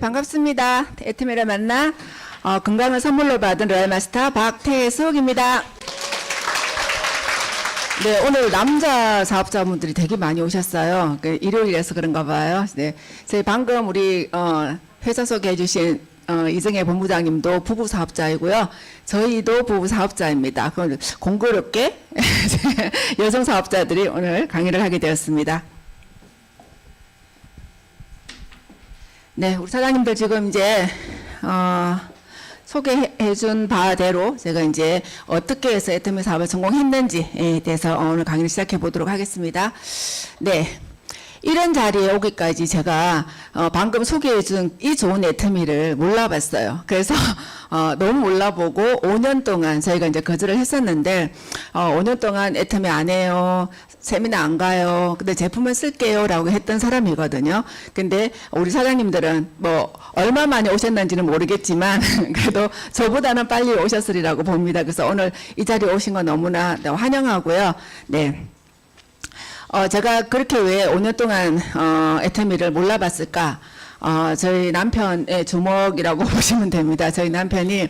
반갑습니다. 애트미를 만나 건강을 선물로 받은 로얄마스터 박태숙입니다. 네, 오늘 남자 사업자분들이 되게 많이 오셨어요. 일요일이라서 그런가 봐요. 네, 저희 방금 우리 회사 소개해 주신 이정혜 본부장님도 부부 사업자이고요. 저희도 부부 사업자입니다. 공교롭게 여성 사업자들이 오늘 강의를 하게 되었습니다. 네, 우리 사장님들 지금 이제 소개해준 바대로 제가 이제 어떻게 해서 애터미 사업을 성공했는지에 대해서 오늘 강의를 시작해 보도록 하겠습니다. 네. 이런 자리에 오기까지 제가 방금 소개해준 이 좋은 애터미를 몰라봤어요. 그래서 너무 몰라보고 5년 동안 저희가 이제 거절을 했었는데 5년 동안 애터미 안 해요. 세미나 안 가요. 근데 제품은 쓸게요. 라고 했던 사람이거든요. 근데 우리 사장님들은 뭐 얼마 만에 오셨는지는 모르겠지만 그래도 저보다는 빨리 오셨으리라고 봅니다. 그래서 오늘 이 자리에 오신 거 너무나 환영하고요. 네. 제가 그렇게 왜 5년 동안 애터미를 몰라봤을까? 저희 남편의 주먹이라고 보시면 됩니다. 저희 남편이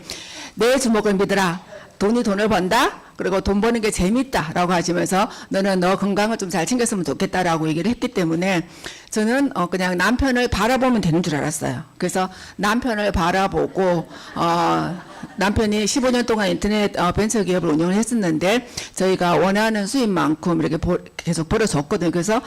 내 주먹을 믿으라. 돈이 돈을 번다? 그리고 돈 버는 게 재밌다라고 하시면서 너는 너 건강을 좀 잘 챙겼으면 좋겠다라고 얘기를 했기 때문에 저는 그냥 남편을 바라보면 되는 줄 알았어요. 그래서 남편을 바라보고 남편이 15년 동안 인터넷 벤처기업을 운영을 했었는데 저희가 원하는 수입만큼 이렇게 계속 벌어줬거든요. 그래서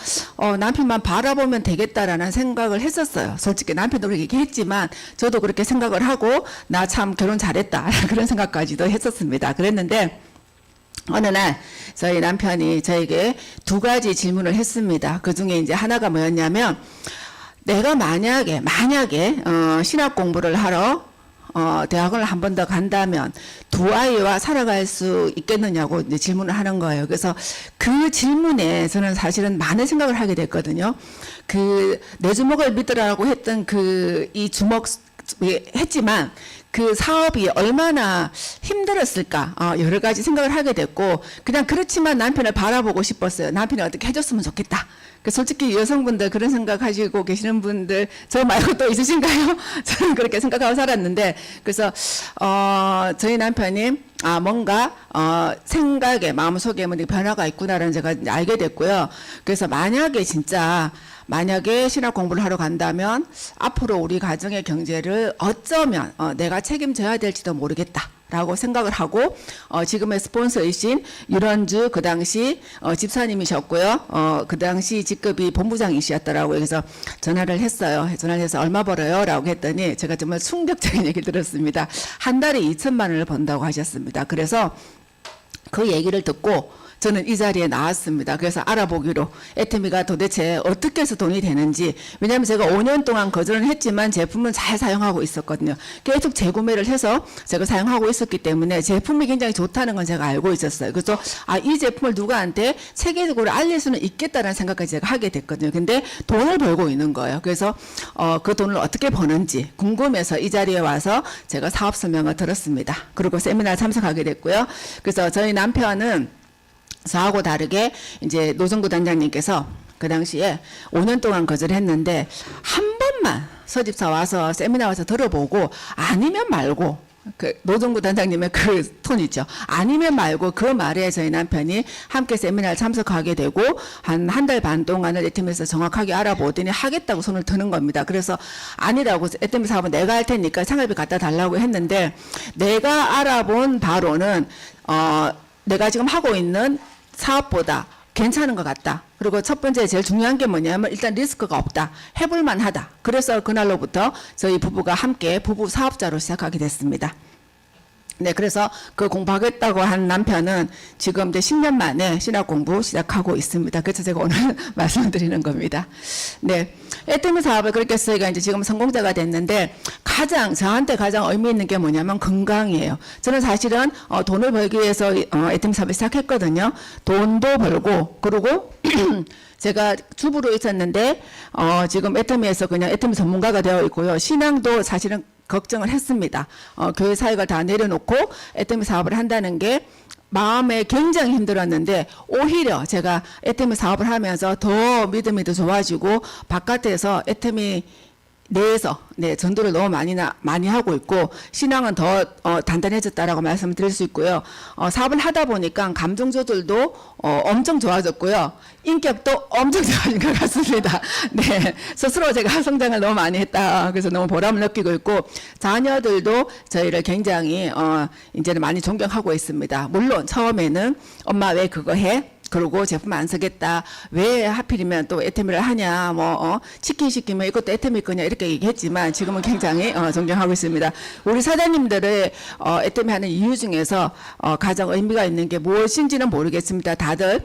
남편만 바라보면 되겠다라는 생각을 했었어요. 솔직히 남편도 그렇게 얘기했지만 저도 그렇게 생각을 하고 나 참 결혼 잘했다 그런 생각까지도 했었습니다. 그랬는데 어느 날 저희 남편이 저에게 두 가지 질문을 했습니다. 그 중에 이제 하나가 뭐였냐면 내가 만약에 신학 공부를 하러 대학을 한 번 더 간다면 두 아이와 살아갈 수 있겠느냐고 이제 질문을 하는 거예요. 그래서 그 질문에 저는 사실은 많은 생각을 하게 됐거든요. 내 주먹을 믿으라고 했던 이 주먹 했지만 그 사업이 얼마나 힘들었을까 여러 가지 생각을 하게 됐고 그냥 그렇지만 남편을 바라보고 싶었어요. 남편이 어떻게 해줬으면 좋겠다. 솔직히 여성분들 그런 생각하시고 계시는 분들 저 말고 또 있으신가요? 저는 그렇게 생각하고 살았는데 그래서 저희 남편이 뭔가 생각에 마음속에 변화가 있구나라는 제가 알게 됐고요. 그래서 만약에 신학 공부를 하러 간다면 앞으로 우리 가정의 경제를 어쩌면 내가 책임져야 될지도 모르겠다라고 생각을 하고 지금의 스폰서이신 유런주 그 당시 집사님이셨고요. 그 당시 직급이 본부장이셨더라고요. 그래서 전화를 했어요. 전화를 해서 얼마 벌어요? 라고 했더니 제가 정말 충격적인 얘기를 들었습니다. 한 달에 2천만 원을 번다고 하셨습니다. 그래서 그 얘기를 듣고 저는 이 자리에 나왔습니다. 그래서 알아보기로 애터미가 도대체 어떻게 해서 돈이 되는지 왜냐하면 제가 5년 동안 거절을 했지만 제품은 잘 사용하고 있었거든요. 계속 재구매를 해서 제가 사용하고 있었기 때문에 제품이 굉장히 좋다는 건 제가 알고 있었어요. 그래서 이 제품을 누구한테 체계적으로 알릴 수는 있겠다는 생각까지 제가 하게 됐거든요. 근데 돈을 벌고 있는 거예요. 그래서 그 돈을 어떻게 버는지 궁금해서 이 자리에 와서 제가 사업 설명을 들었습니다. 그리고 세미나에 참석하게 됐고요. 그래서 저희 남편은 저하고 다르게 이제 노정구 단장님께서 그 당시에 5년 동안 거절했는데 한 번만 서집사 와서 세미나 와서 들어보고 아니면 말고 노정구 단장님의 그 톤 있죠. 아니면 말고 그 말에 저희 남편이 함께 세미나를 참석하게 되고 한 달 반 동안을 애터미에서 정확하게 알아보더니 하겠다고 손을 드는 겁니다. 그래서 아니라고 애터미 사업은 내가 할 테니까 상업비 갖다 달라고 했는데 내가 알아본 바로는 내가 지금 하고 있는 사업보다 괜찮은 것 같다. 그리고 첫 번째 제일 중요한 게 뭐냐면 일단 리스크가 없다. 해볼만 하다. 그래서 그날로부터 저희 부부가 함께 부부 사업자로 시작하게 됐습니다. 네, 그래서 그 공부하겠다고 한 남편은 지금 이제 10년 만에 신학 공부 시작하고 있습니다. 그래서 제가 오늘 말씀드리는 겁니다. 네. 애터미 사업을 그렇게 해서 저희가 이제 지금 성공자가 됐는데 저한테 가장 의미 있는 게 뭐냐면 건강이에요. 저는 사실은 돈을 벌기 위해서 애터미 사업을 시작했거든요. 돈도 벌고, 그리고 제가 주부로 있었는데, 지금 애터미에서 그냥 애터미 전문가가 되어 있고요. 신앙도 사실은 걱정을 했습니다. 교회 사역을 다 내려놓고 애터미 사업을 한다는 게 마음에 굉장히 힘들었는데 오히려 제가 애터미 사업을 하면서 더 믿음이 더 좋아지고 바깥에서 애터미 내에서 전도를 너무 많이 하고 있고 신앙은 더 단단해졌다라고 말씀을 드릴 수 있고요. 사업을 하다 보니까 감정 조절도 엄청 좋아졌고요. 인격도 엄청 좋아진 것 같습니다. 네, 스스로 제가 성장을 너무 많이 했다. 그래서 너무 보람을 느끼고 있고 자녀들도 저희를 굉장히 이제는 많이 존경하고 있습니다. 물론 처음에는 엄마 왜 그거 해? 그러고 제품 안 쓰겠다. 왜 하필이면 또 애터미를 하냐. 치킨 시키면 이것도 애터미 거냐. 이렇게 얘기했지만 지금은 굉장히 존경하고 있습니다. 우리 사장님들의 애터미 하는 이유 중에서 가장 의미가 있는 게 무엇인지는 모르겠습니다. 다들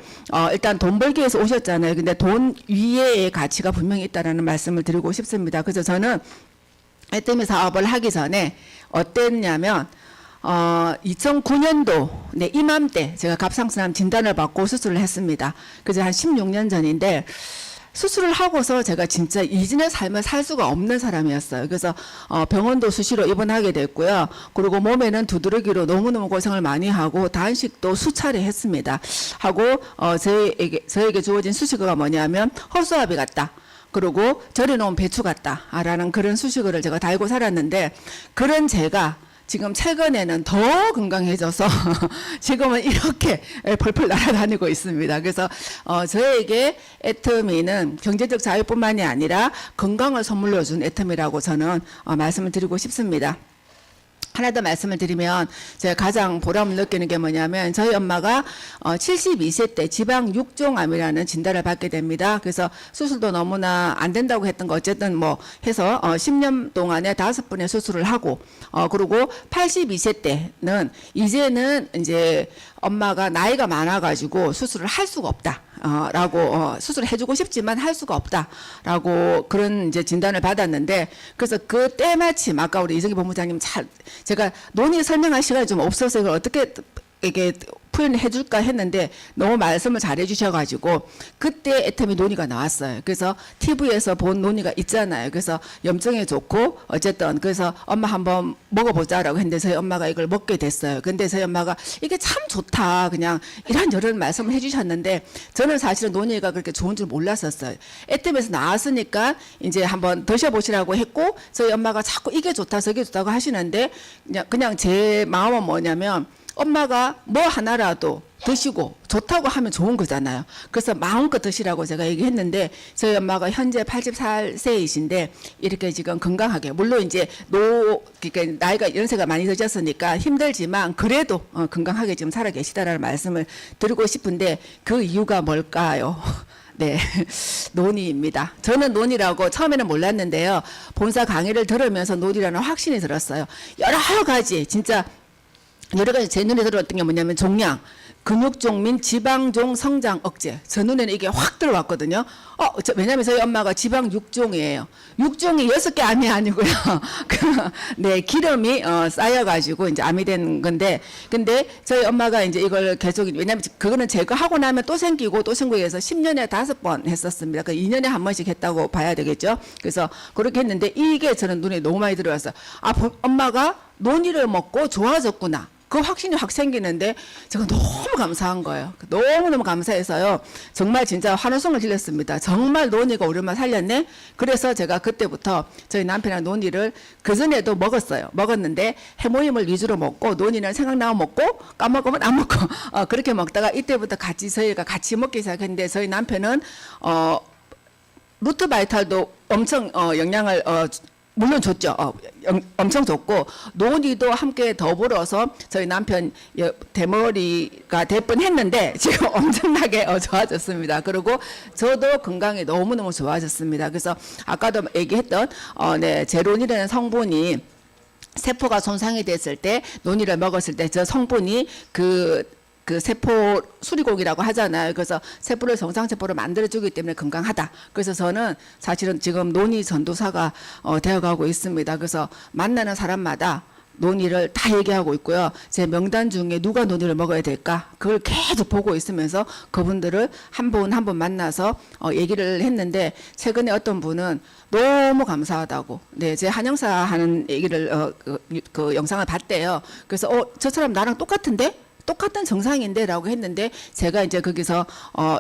일단 돈 벌기 위해서 오셨잖아요. 근데 돈 위에의 가치가 분명히 있다는 말씀을 드리고 싶습니다. 그래서 저는 애터미 사업을 하기 전에 어땠냐면 2009년도 이맘때 제가 갑상선암 진단을 받고 수술을 했습니다. 그래서 한 16년 전인데 수술을 하고서 제가 진짜 이전의 삶을 살 수가 없는 사람이었어요. 그래서 병원도 수시로 입원하게 됐고요. 그리고 몸에는 두드러기로 너무너무 고생을 많이 하고 단식도 수차례 했습니다. 하고 저에게 주어진 수식어가 뭐냐면 헛수아비 같다. 그리고 절여놓은 배추 같다라는 그런 수식어를 제가 달고 살았는데 그런 제가 지금 최근에는 더 건강해져서 지금은 이렇게 펄펄 날아다니고 있습니다. 그래서 저에게 애터미는 경제적 자유뿐만이 아니라 건강을 선물로 준 애터미라고 저는 말씀을 드리고 싶습니다. 하나 더 말씀을 드리면 제가 가장 보람을 느끼는 게 뭐냐면 저희 엄마가 72세 때 지방 6종암이라는 진단을 받게 됩니다. 그래서 수술도 너무나 안 된다고 했던 거 어쨌든 뭐 해서 10년 동안에 5번의 수술을 하고 그리고 82세 때는 이제는 이제 엄마가 나이가 많아가지고 수술을 할 수가 없다. 라고 수술을 해주고 싶지만 할 수가 없다라고 그런 이제 진단을 받았는데 그래서 그 때마침 아까 우리 이정희 본부장님 제가 논의 설명할 시간이 좀 없어서 이걸 어떻게 이게 표현해 줄까 했는데 너무 말씀을 잘해 주셔가지고 그때 애터미 논의가 나왔어요. 그래서 TV에서 본 논의가 있잖아요. 그래서 염증에 좋고 어쨌든 그래서 엄마 한번 먹어보자라고 했는데 저희 엄마가 이걸 먹게 됐어요. 근데 저희 엄마가 이게 참 좋다 그냥 이런저런 말씀을 해주셨는데 저는 사실은 논의가 그렇게 좋은 줄 몰랐었어요. 애터미에서 나왔으니까 이제 한번 드셔보시라고 했고 저희 엄마가 자꾸 이게 좋다 저게 좋다고 하시는데 그냥 제 마음은 뭐냐면 엄마가 뭐 하나라도 드시고 좋다고 하면 좋은 거잖아요. 그래서 마음껏 드시라고 제가 얘기했는데 저희 엄마가 현재 84세이신데 이렇게 지금 건강하게 물론 이제 그러니까 나이가 연세가 많이 드셨으니까 힘들지만 그래도 건강하게 지금 살아 계시다라는 말씀을 드리고 싶은데 그 이유가 뭘까요? 네, 논의입니다. 저는 논의라고 처음에는 몰랐는데요. 본사 강의를 들으면서 논의라는 확신이 들었어요. 여러 가지 진짜 여러 가지 제 눈에 들어왔던 게 뭐냐면 종양, 근육종 및 지방종 성장 억제. 저 눈에는 이게 확 들어왔거든요. 왜냐면 저희 엄마가 지방 6종이에요. 6종이 6개 암이 아니고요. 네, 기름이 쌓여가지고 이제 암이 된 건데, 근데 저희 엄마가 이제 이걸 계속, 왜냐면 그거는 제거하고 나면 또 생기고 또 생기고 해서 10년에 5번 했었습니다. 그 2년에 한 번씩 했다고 봐야 되겠죠. 그래서 그렇게 했는데 이게 저는 눈에 너무 많이 들어왔어요. 엄마가 논이를 먹고 좋아졌구나. 그 확신이 확 생기는데 제가 너무 감사한 거예요. 너무너무 감사해서요. 정말 진짜 환호성을 질렀습니다. 정말 논의가 우리 엄마 살렸네. 그래서 제가 그때부터 저희 남편이랑 논의를 그전에도 먹었어요. 먹었는데 해모임을 위주로 먹고 논의는 생각나면 먹고 까먹으면 안 먹고 그렇게 먹다가 이때부터 저희가 같이 먹기 시작했는데 저희 남편은 루트바이탈도 엄청 영향을 물론 좋죠. 엄청 좋고 논의도 함께 더불어서 저희 남편 대머리가 될 뻔했는데 지금 엄청나게 좋아졌습니다. 그리고 저도 건강이 너무너무 좋아졌습니다. 그래서 아까도 얘기했던 제론이라는 성분이 세포가 손상이 됐을 때 논이를 먹었을 때 저 성분이 그 세포 수리공이라고 하잖아요. 그래서 세포를 정상세포로 만들어주기 때문에 건강하다. 그래서 저는 사실은 지금 논의 전도사가 되어가고 있습니다. 그래서 만나는 사람마다 논의를 다 얘기하고 있고요. 제 명단 중에 누가 논의를 먹어야 될까? 그걸 계속 보고 있으면서 그분들을 한 분 한 분 만나서 얘기를 했는데 최근에 어떤 분은 너무 감사하다고. 네, 제 한영사 하는 얘기를 그 영상을 봤대요. 그래서 저 사람 나랑 똑같은데? 똑같은 정상인데라고 했는데 제가 이제 거기서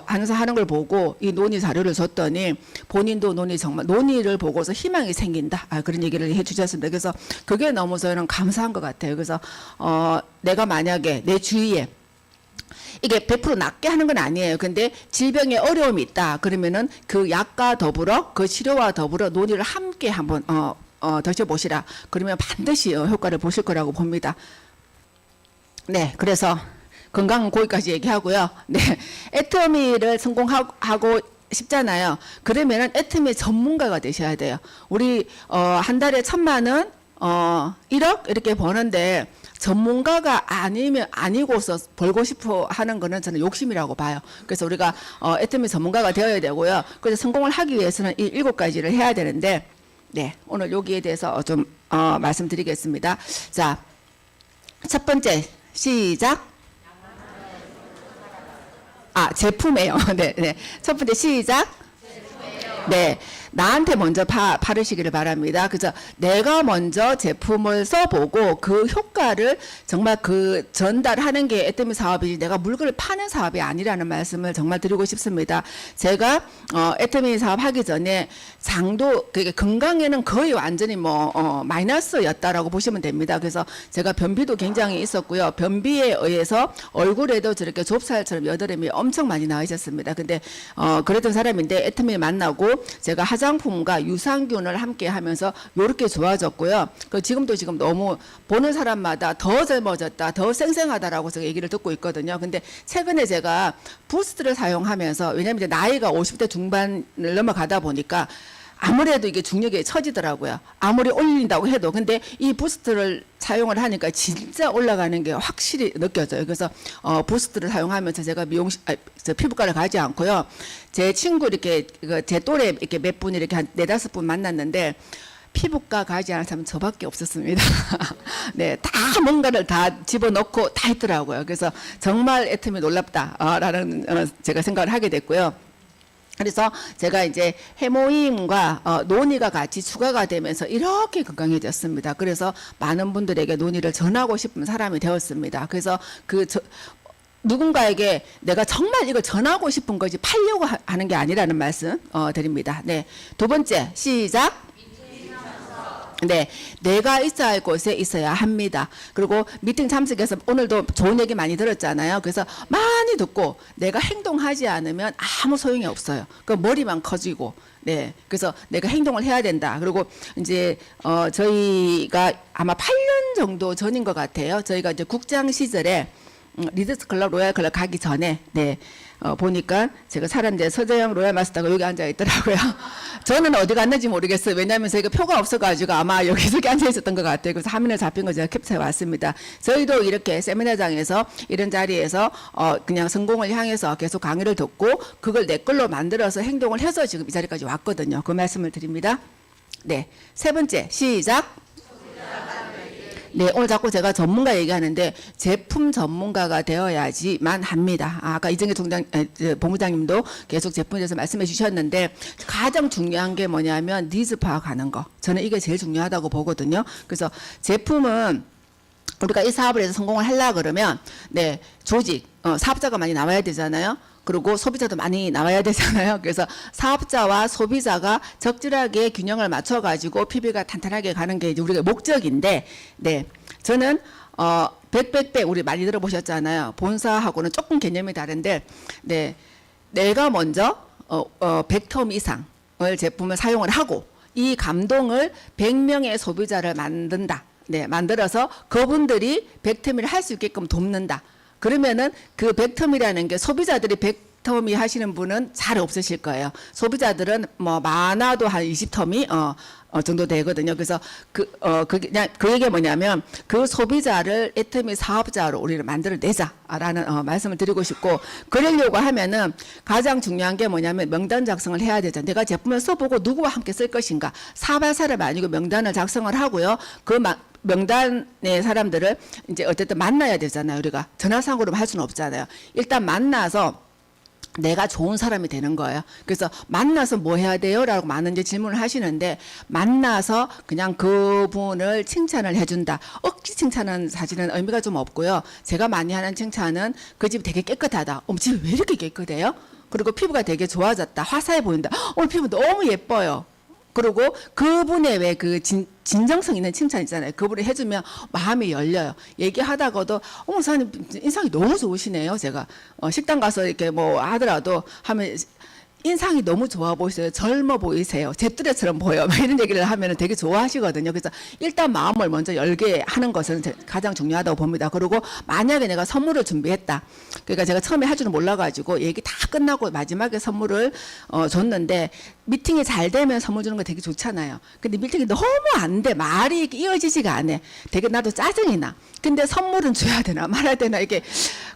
항상 하는 걸 보고 이 논의 자료를 줬더니 본인도 정말 논의를 보고서 희망이 생긴다. 그런 얘기를 해주셨습니다. 그래서 그게 너무 저는 감사한 것 같아요. 그래서 내가 만약에 내 주위에 이게 100% 낫게 하는 건 아니에요. 근데 질병에 어려움이 있다. 그러면은 그 약과 더불어 그 치료와 더불어 논의를 함께 한번 드셔보시라. 그러면 반드시 효과를 보실 거라고 봅니다. 네, 그래서 건강은 거기까지 얘기하고요. 네, 애터미를 성공하고 싶잖아요. 그러면은 애터미 전문가가 되셔야 돼요. 우리 한 달에 1,000만 원, 1억 이렇게 버는데 전문가가 아니고서 벌고 싶어 하는 거는 저는 욕심이라고 봐요. 그래서 우리가 애터미 전문가가 되어야 되고요. 그래서 성공을 하기 위해서는 이 7가지를 해야 되는데, 네, 오늘 여기에 대해서 좀 말씀드리겠습니다. 자, 첫 번째 시작. 제품이에요. 네, 네. 첫 번째 시작. 네, 나한테 먼저 바르시기를 바랍니다. 그래서 내가 먼저 제품을 써보고 그 효과를 정말 그 전달하는 게 애터미 사업이지 내가 물건을 파는 사업이 아니라는 말씀을 정말 드리고 싶습니다. 제가 애터미 사업 하기 전에 장도 그게 건강에는 거의 완전히 마이너스였다라고 보시면 됩니다. 그래서 제가 변비도 굉장히 있었고요. 변비에 의해서 얼굴에도 저렇게 좁쌀처럼 여드름이 엄청 많이 나와 있었습니다. 근데 그랬던 사람인데 애터미 만나고 제가 화장품과 유산균을 함께 하면서 이렇게 좋아졌고요. 지금 너무 보는 사람마다 더 젊어졌다, 더 쌩쌩하다라고 제가 얘기를 듣고 있거든요. 근데 최근에 제가 부스트를 사용하면서, 왜냐하면 이제 나이가 50대 중반을 넘어가다 보니까 아무래도 이게 중력에 처지더라고요. 아무리 올린다고 해도. 근데 이 부스트를 사용을 하니까 진짜 올라가는 게 확실히 느껴져요. 그래서 부스트를 사용하면서 제가 피부과를 가지 않고요. 제 친구 이렇게 제 또래 이렇게 몇 분 이렇게 한 4-5분 만났는데 피부과 가지 않은 사람은 저밖에 없었습니다. 네, 다 뭔가를 다 집어넣고 다 했더라고요. 그래서 정말 애터미 놀랍다라는 제가 생각을 하게 됐고요. 그래서 제가 이제 해모임과 논의가 같이 추가가 되면서 이렇게 건강해졌습니다. 그래서 많은 분들에게 논의를 전하고 싶은 사람이 되었습니다. 그래서 누군가에게 내가 정말 이거 전하고 싶은 거지 팔려고 하는 게 아니라는 말씀 드립니다. 네, 두 번째 시작. 네, 내가 있어야 할 곳에 있어야 합니다. 그리고 미팅 참석해서 오늘도 좋은 얘기 많이 들었잖아요. 그래서 많이 듣고 내가 행동하지 않으면 아무 소용이 없어요. 그 머리만 커지고. 네, 그래서 내가 행동을 해야 된다. 그리고 이제 저희가 아마 8년 정도 전인 것 같아요. 저희가 이제 국장 시절에 리더스 클럽, 로얄 클럽 가기 전에, 네, 보니까 제가 사람들 서재영 로얄 마스터가 여기 앉아 있더라고요. 저는 어디 갔는지 모르겠어요. 왜냐하면 저희가 표가 없어가지고 아마 여기저기 앉아 있었던 것 같아요. 그래서 화면에 잡힌 거 제가 캡처해 왔습니다. 저희도 이렇게 세미나장에서 이런 자리에서 그냥 성공을 향해서 계속 강의를 듣고 그걸 내 걸로 만들어서 행동을 해서 지금 이 자리까지 왔거든요. 그 말씀을 드립니다. 네, 세 번째 시작. 네, 오늘 자꾸 제가 전문가 얘기하는데 제품 전문가가 되어야지만 합니다. 아까 이정희 본부장님도 계속 제품에 대해서 말씀해 주셨는데 가장 중요한 게 뭐냐면 니즈 파악하는 거. 저는 이게 제일 중요하다고 보거든요. 그래서 제품은 우리가 이 사업을 해서 성공을 하려고 그러면 네, 조직, 사업자가 많이 나와야 되잖아요. 그리고 소비자도 많이 나와야 되잖아요. 그래서 사업자와 소비자가 적절하게 균형을 맞춰가지고 PB가 탄탄하게 가는 게 이제 우리가 목적인데, 네, 저는 100 우리 많이 들어보셨잖아요. 본사하고는 조금 개념이 다른데, 네, 내가 먼저 100텀 이상을 제품을 사용을 하고 이 감동을 100명의 소비자를 만든다. 네, 만들어서 그분들이 100텀을 할 수 있게끔 돕는다. 그러면은 그 100텀이라는 게 소비자들이 100텀이 하시는 분은 잘 없으실 거예요. 소비자들은 뭐 많아도 한 20텀이 정도 되거든요. 그래서 그냥 그 얘기가 뭐냐면 그 소비자를 애터미 사업자로 우리를 만들어내자라는 말씀을 드리고 싶고, 그러려고 하면은 가장 중요한 게 뭐냐면 명단 작성을 해야 되죠. 내가 제품을 써보고 누구와 함께 쓸 것인가, 사발사를 아니고 명단을 작성을 하고요. 명단의 사람들을 이제 어쨌든 만나야 되잖아요. 우리가 전화상으로 할 수는 없잖아요. 일단 만나서 내가 좋은 사람이 되는 거예요. 그래서 만나서 뭐 해야 돼요? 라고 많은 이제 질문을 하시는데, 만나서 그냥 그분을 칭찬을 해준다. 억지 칭찬은 사실은 의미가 좀 없고요. 제가 많이 하는 칭찬은 그 집이 되게 깨끗하다. 집이 왜 이렇게 깨끗해요? 그리고 피부가 되게 좋아졌다. 화사해 보인다. 오늘 피부 너무 예뻐요. 그리고 그분의 왜 그 진정성 있는 칭찬 있잖아요. 그분이 해주면 마음이 열려요. 얘기하다가도 사장님 인상이 너무 좋으시네요. 제가 식당 가서 이렇게 뭐 하더라도 하면 인상이 너무 좋아 보이세요. 젊어 보이세요. 제 또래처럼 보여. 이런 얘기를 하면 되게 좋아하시거든요. 그래서 일단 마음을 먼저 열게 하는 것은 가장 중요하다고 봅니다. 그리고 만약에 내가 선물을 준비했다. 그러니까 제가 처음에 할 줄은 몰라가지고 얘기 다 끝나고 마지막에 선물을 줬는데, 미팅이 잘 되면 선물 주는 거 되게 좋잖아요. 근데 미팅이 너무 안 돼. 말이 이어지지가 않아. 되게 나도 짜증이 나. 근데 선물은 줘야 되나 말아야 되나 이게.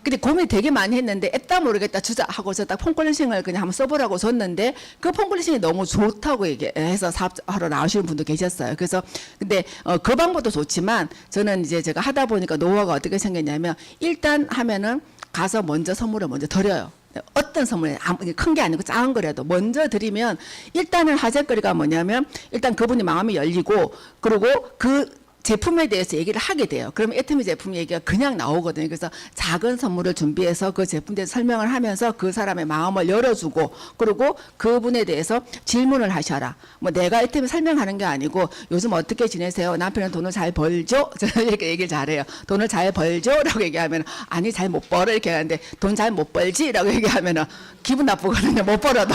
근데 고민 되게 많이 했는데 애따 모르겠다 주자 하고서 딱 폼클렌싱을 그냥 한번 써보라고 줬는데, 그 폼클렌싱이 너무 좋다고 얘기해서 사업하러 나오시는 분도 계셨어요. 그래서 근데 그 방법도 좋지만, 저는 이제 제가 하다 보니까 노하우가 어떻게 생겼냐면, 일단 하면은 가서 먼저 선물을 먼저 드려요. 어떤 선물, 큰 게 아니고 작은 거라도 먼저 드리면, 일단은 화제거리가 뭐냐면, 일단 그분이 마음이 열리고, 그리고 그 제품에 대해서 얘기를 하게 돼요. 그러면 애터미 제품 얘기가 그냥 나오거든요. 그래서 작은 선물을 준비해서 그 제품에 대해서 설명을 하면서 그 사람의 마음을 열어주고, 그리고 그분에 대해서 질문을 하셔라. 뭐 내가 애터미 설명하는 게 아니고, 요즘 어떻게 지내세요? 남편은 돈을 잘 벌죠? 저는 이렇게 얘기를 잘해요. 돈을 잘 벌죠? 라고 얘기하면, 아니 잘 못 벌어 이렇게 하는데, 돈 잘 못 벌지? 라고 얘기하면 기분 나쁘거든요. 못 벌어도.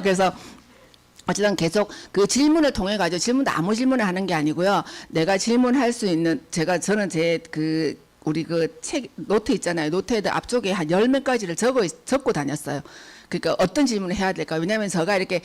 그래서 어쨌든 계속 그 질문을 통해 가지고, 질문도 아무 질문을 하는 게 아니고요. 내가 질문할 수 있는, 저는 제 우리 그 책 노트 있잖아요. 노트에다 앞쪽에 한 10몇 가지를 적고 다녔어요. 그러니까 어떤 질문을 해야 될까? 왜냐하면 제가 이렇게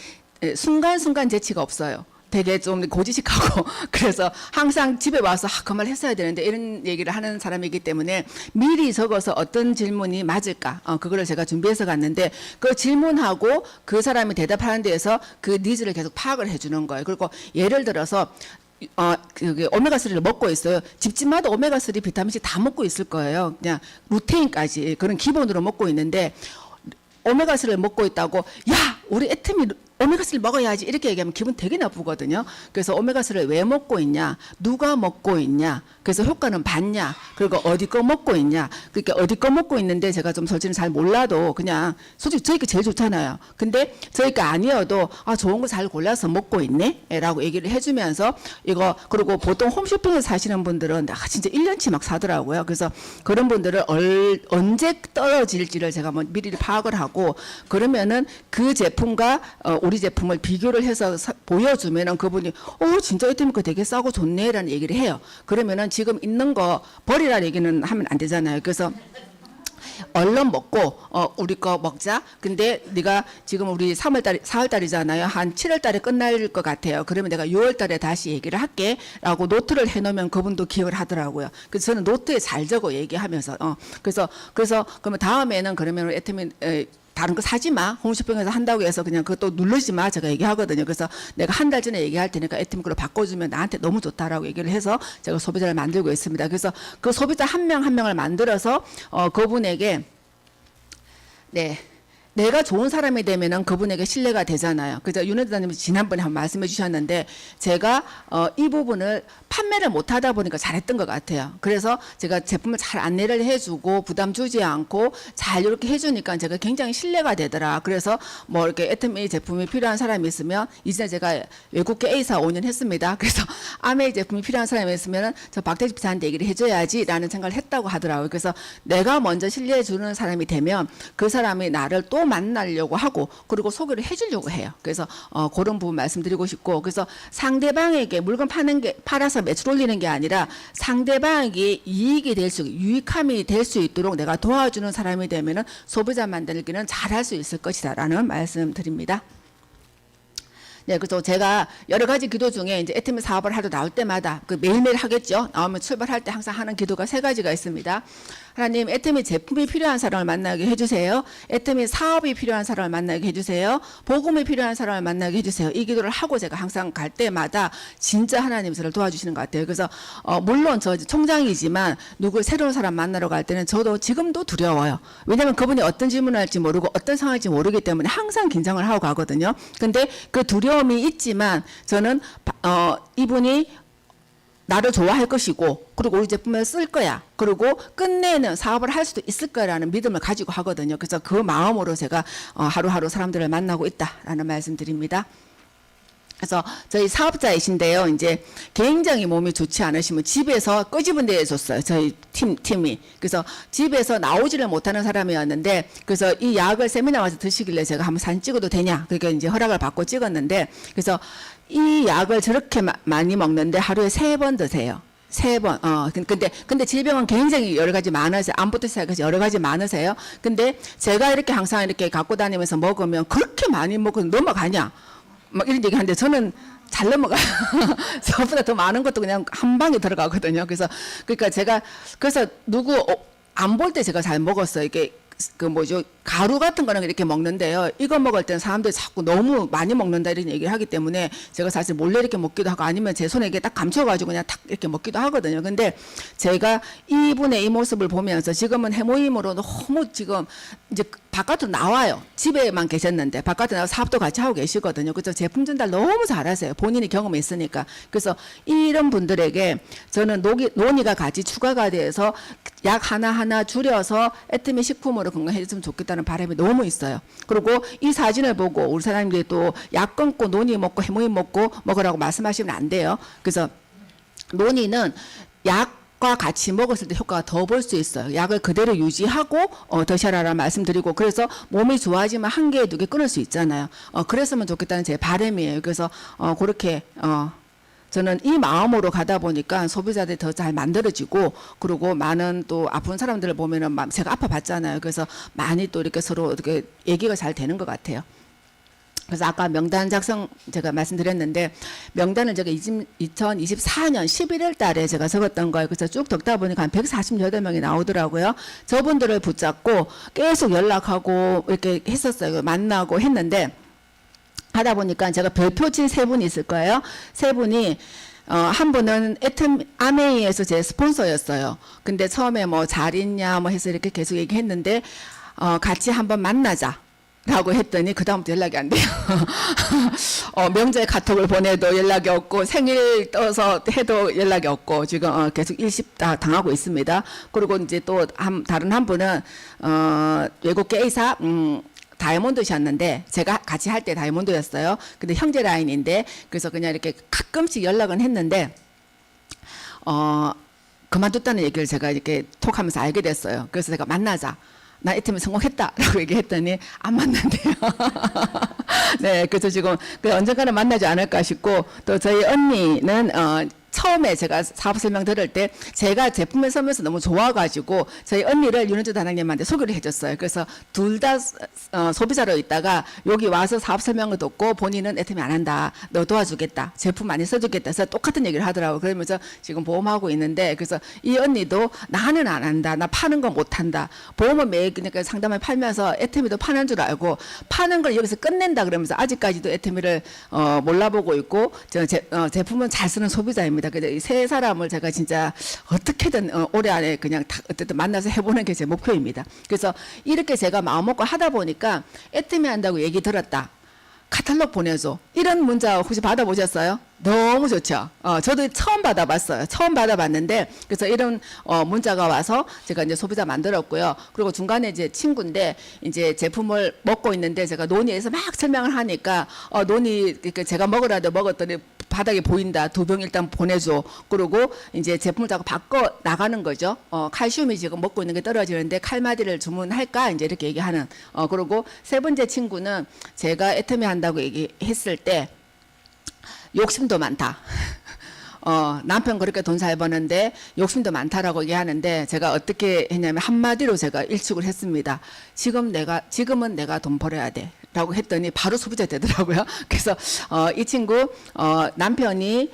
순간순간 재치가 없어요. 되게 좀 고지식하고 그래서 항상 집에 와서 그 말 했어야 되는데 이런 얘기를 하는 사람이기 때문에 미리 적어서 어떤 질문이 맞을까, 그거를 제가 준비해서 갔는데, 그 질문하고 그 사람이 대답하는 데에서 그 니즈를 계속 파악을 해주는 거예요. 그리고 예를 들어서 오메가3를 먹고 있어요. 집집마다 오메가3 비타민C 다 먹고 있을 거예요. 그냥 루테인까지 그런 기본으로 먹고 있는데, 오메가3를 먹고 있다고, 야 우리 애터미 오메가3를 먹어야지 이렇게 얘기하면 기분 되게 나쁘거든요. 그래서 오메가3를 왜 먹고 있냐, 누가 먹고 있냐, 그래서 효과는 봤냐, 그리고 어디 거 먹고 있냐. 그러니까 어디 거 먹고 있는데 제가 좀 솔직히 잘 몰라도 그냥 솔직히 저희 거 제일 좋잖아요. 근데 저희 거 아니어도 좋은 거 잘 골라서 먹고 있네 라고 얘기를 해주면서, 이거 그리고 보통 홈쇼핑에서 사시는 분들은 진짜 1년치 막 사더라고요. 그래서 그런 분들은 언제 떨어질지를 제가 뭐 미리 파악을 하고, 그러면은 그 제품과 우리 제품을 비교를 해서 보여주면은 그분이 진짜 애터미 거 되게 싸고 좋네라는 얘기를 해요. 그러면은 지금 있는 거 버리라는 얘기는 하면 안 되잖아요. 그래서 얼른 먹고 우리 거 먹자. 근데 네가 지금 우리 4월달이잖아요. 한 7월달에 끝날 것 같아요. 그러면 내가 6월달에 다시 얘기를 할게 라고 노트를 해놓으면 그분도 기억을 하더라고요. 그래서 저는 노트에 잘 적어 얘기하면서 그래서 그러면 다음에는 그러면 애터미 다른 거 사지 마. 홈쇼핑에서 한다고 해서 그냥 그것도 누르지 마. 제가 얘기하거든요. 그래서 내가 한 달 전에 얘기할 테니까 애터미 걸로 바꿔주면 나한테 너무 좋다라고 얘기를 해서 제가 소비자를 만들고 있습니다. 그래서 그 소비자 한 명 한 명을 만들어서 그분에게 내가 좋은 사람이 되면은 그분에게 신뢰가 되잖아요. 그래서 윤회장님이 지난번에 한번 말씀해 주셨는데, 제가 이 부분을 판매를 못 하다 보니까 잘했던 것 같아요. 그래서 제가 제품을 잘 안내를 해주고 부담 주지 않고 잘 이렇게 해주니까 제가 굉장히 신뢰가 되더라. 그래서 뭐 이렇게 애터미 제품이 필요한 사람이 있으면, 이제 제가 외국계 A사 5년 했습니다. 그래서 아메이 제품이 필요한 사람이 있으면은 저 박태집 기사한테 얘기를 해줘야지라는 생각을 했다고 하더라고요. 그래서 내가 먼저 신뢰해 주는 사람이 되면 그 사람이 나를 또 만나려고 하고, 그리고 소개를 해주려고 해요. 그래서 그런 부분 말씀드리고 싶고, 그래서 상대방에게 물건 팔아서 매출 올리는 게 아니라 상대방에게 이익이 될 수, 유익함이 될 수 있도록 내가 도와주는 사람이 되면은 소비자 만들기는 잘할 수 있을 것이다라는 말씀드립니다. 네, 그래서 제가 여러 가지 기도 중에 이제 애터미 사업을 하러 나올 때마다 그 매일매일 하겠죠. 나오면 출발할 때 항상 하는 기도가 세 가지가 있습니다. 하나님, 애터미 제품이 필요한 사람을 만나게 해주세요. 애터미 사업이 필요한 사람을 만나게 해주세요. 복음이 필요한 사람을 만나게 해주세요. 이 기도를 하고 제가 항상 갈 때마다 진짜 하나님 저를 도와주시는 것 같아요. 그래서 물론 저 총장이지만 누구 새로운 사람 만나러 갈 때는 저도 지금도 두려워요. 왜냐하면 그분이 어떤 질문을 할지 모르고 어떤 상황일지 모르기 때문에 항상 긴장을 하고 가거든요. 근데 그 두려움이 있지만 저는 이분이 나를 좋아할 것이고 그리고 우리 제품을 쓸 거야. 그리고 끝내는 사업을 할 수도 있을 거라는 믿음을 가지고 하거든요. 그래서 그 마음으로 제가 하루하루 사람들을 만나고 있다라는 말씀드립니다. 그래서 저희 사업자이신데요. 이제 굉장히 몸이 좋지 않으시면 집에서 끄집은 데 줬어요. 저희 팀이. 그래서 집에서 나오지를 못하는 사람이었는데 그래서 이 약을 세미나 와서 드시길래 제가 한번 사진 찍어도 되냐. 그러니까 이제 허락을 받고 찍었는데 그래서 이 약을 저렇게 많이 먹는데 하루에 3번 드세요. 3번. 근데 질병은 굉장히 여러 가지 많으세요. 암부터 시작해서 여러 가지 많으세요. 근데 제가 이렇게 항상 이렇게 갖고 다니면서 먹으면 그렇게 많이 먹으면 넘어가냐. 막 이런 얘기 하는데 저는 잘 넘어가요. 저보다 더 많은 것도 그냥 한 방에 들어가거든요. 그러니까 제가 그래서 누구 안 볼 때 제가 잘 먹었어요. 이게 그 뭐죠 가루 같은 거는 이렇게 먹는데요. 이거 먹을 때는 사람들이 자꾸 너무 많이 먹는다 이런 얘기를 하기 때문에 제가 사실 몰래 이렇게 먹기도 하고 아니면 제 손에 이게 딱 감춰가지고 그냥 탁 이렇게 먹기도 하거든요. 근데 제가 이분의 이 모습을 보면서 지금은 해모임으로 너무 지금 이제 바깥으로 나와요. 집에만 계셨는데 바깥에 나와서 사업도 같이 하고 계시거든요. 그래서 제품 전달 너무 잘하세요. 본인이 경험이 있으니까. 그래서 이런 분들에게 저는 논의가 같이 추가가 돼서 약 하나하나 줄여서 애터미 식품으로 건강해졌으면 좋겠다는 바람이 너무 있어요. 그리고 이 사진을 보고 우리 사장님들이 또 약 끊고 논이 먹고 해모임 먹고 먹으라고 말씀하시면 안 돼요. 그래서 논이는 약과 같이 먹었을 때 효과가 더 볼 수 있어요. 약을 그대로 유지하고 드셔라라는 말씀드리고 그래서 몸이 좋아지면 한 개, 2개 끊을 수 있잖아요. 그랬으면 좋겠다는 제 바람이에요. 그래서 그렇게 저는 이 마음으로 가다 보니까 소비자들이 더 잘 만들어지고 그리고 많은 또 아픈 사람들을 보면은 제가 아파봤잖아요. 그래서 많이 또 이렇게 서로 이렇게 얘기가 잘 되는 것 같아요. 그래서 아까 명단 작성 제가 말씀드렸는데 명단을 제가 2024년 11월 달에 제가 적었던 거예요. 그래서 쭉 적다 보니까 한 148명이 나오더라고요. 저분들을 붙잡고 계속 연락하고 이렇게 했었어요. 만나고 했는데 하다 보니까 제가 별표친 3분이 있을 거예요. 3분이 한 분은 아메이에서 제 스폰서였어요. 근데 처음에 뭐 잘 있냐 뭐 해서 이렇게 계속 얘기했는데 같이 한번 만나자. 라고 했더니 그다음부터 연락이 안 돼요. 명절 카톡을 보내도 연락이 없고 생일 떠서 해도 연락이 없고 지금 계속 일십 당하고 있습니다. 그리고 이제 또 다른 한 분은 외국계 A사 다이아몬드셨는데 제가 같이 할 때 다이아몬드였어요. 근데 형제 라인인데 그래서 그냥 이렇게 가끔씩 연락은 했는데 그만뒀다는 얘기를 제가 이렇게 톡하면서 알게 됐어요. 그래서 제가 만나자. 나 애터미 성공했다라고 얘기했더니 안 만난대요. 네, 그래서 지금 언젠가는 만나지 않을까 싶고 또 저희 언니는 처음에 제가 사업 설명 들을 때 제가 제품을 쓰면서 너무 좋아가지고 저희 언니를 윤은주 단장님한테 소개를 해줬어요. 그래서 둘 다 소비자로 있다가 여기 와서 사업 설명을 듣고 본인은 애터미 안 한다. 너 도와주겠다. 제품 많이 써주겠다. 그래서 똑같은 얘기를 하더라고요. 그러면서 지금 보험하고 있는데 그래서 이 언니도 나는 안 한다. 나 파는 거 못 한다. 보험은 매일 그러니까 상담을 팔면서 애터미도 파는 줄 알고 파는 걸 여기서 끝낸다 그러면서 아직까지도 애터미를 몰라보고 있고 저는 제품은 잘 쓰는 소비자입니다. 그래서 이 세 사람을 제가 진짜 어떻게든 올해 안에 그냥 어쨌든 만나서 해보는 게 제 목표입니다. 그래서 이렇게 제가 마음먹고 하다 보니까 애터미 한다고 얘기 들었다. 카탈로그 보내줘. 이런 문자 혹시 받아보셨어요? 너무 좋죠. 저도 처음 받아봤어요. 처음 받아봤는데 그래서 이런 문자가 와서 제가 이제 소비자 만들었고요. 그리고 중간에 이제 친구인데 이제 제품을 먹고 있는데 제가 논의에서 막 설명을 하니까 논의 그러니까 제가 먹으라도 먹었더니 바닥에 보인다. 2병 일단 보내줘. 그리고 이제 제품을 자꾸 바꿔 나가는 거죠. 칼슘이 지금 먹고 있는 게 떨어지는데 칼마디를 주문할까 이제 이렇게 얘기하는. 그리고 세 번째 친구는 제가 애터미 한다고 얘기했을 때 욕심도 많다. 남편 그렇게 돈 잘 버는데 욕심도 많다라고 얘기하는데 제가 어떻게 했냐면 한마디로 제가 일축을 했습니다. 지금은 내가 돈 벌어야 돼. 라고 했더니 바로 소비자 되더라고요. 그래서 이 친구 남편이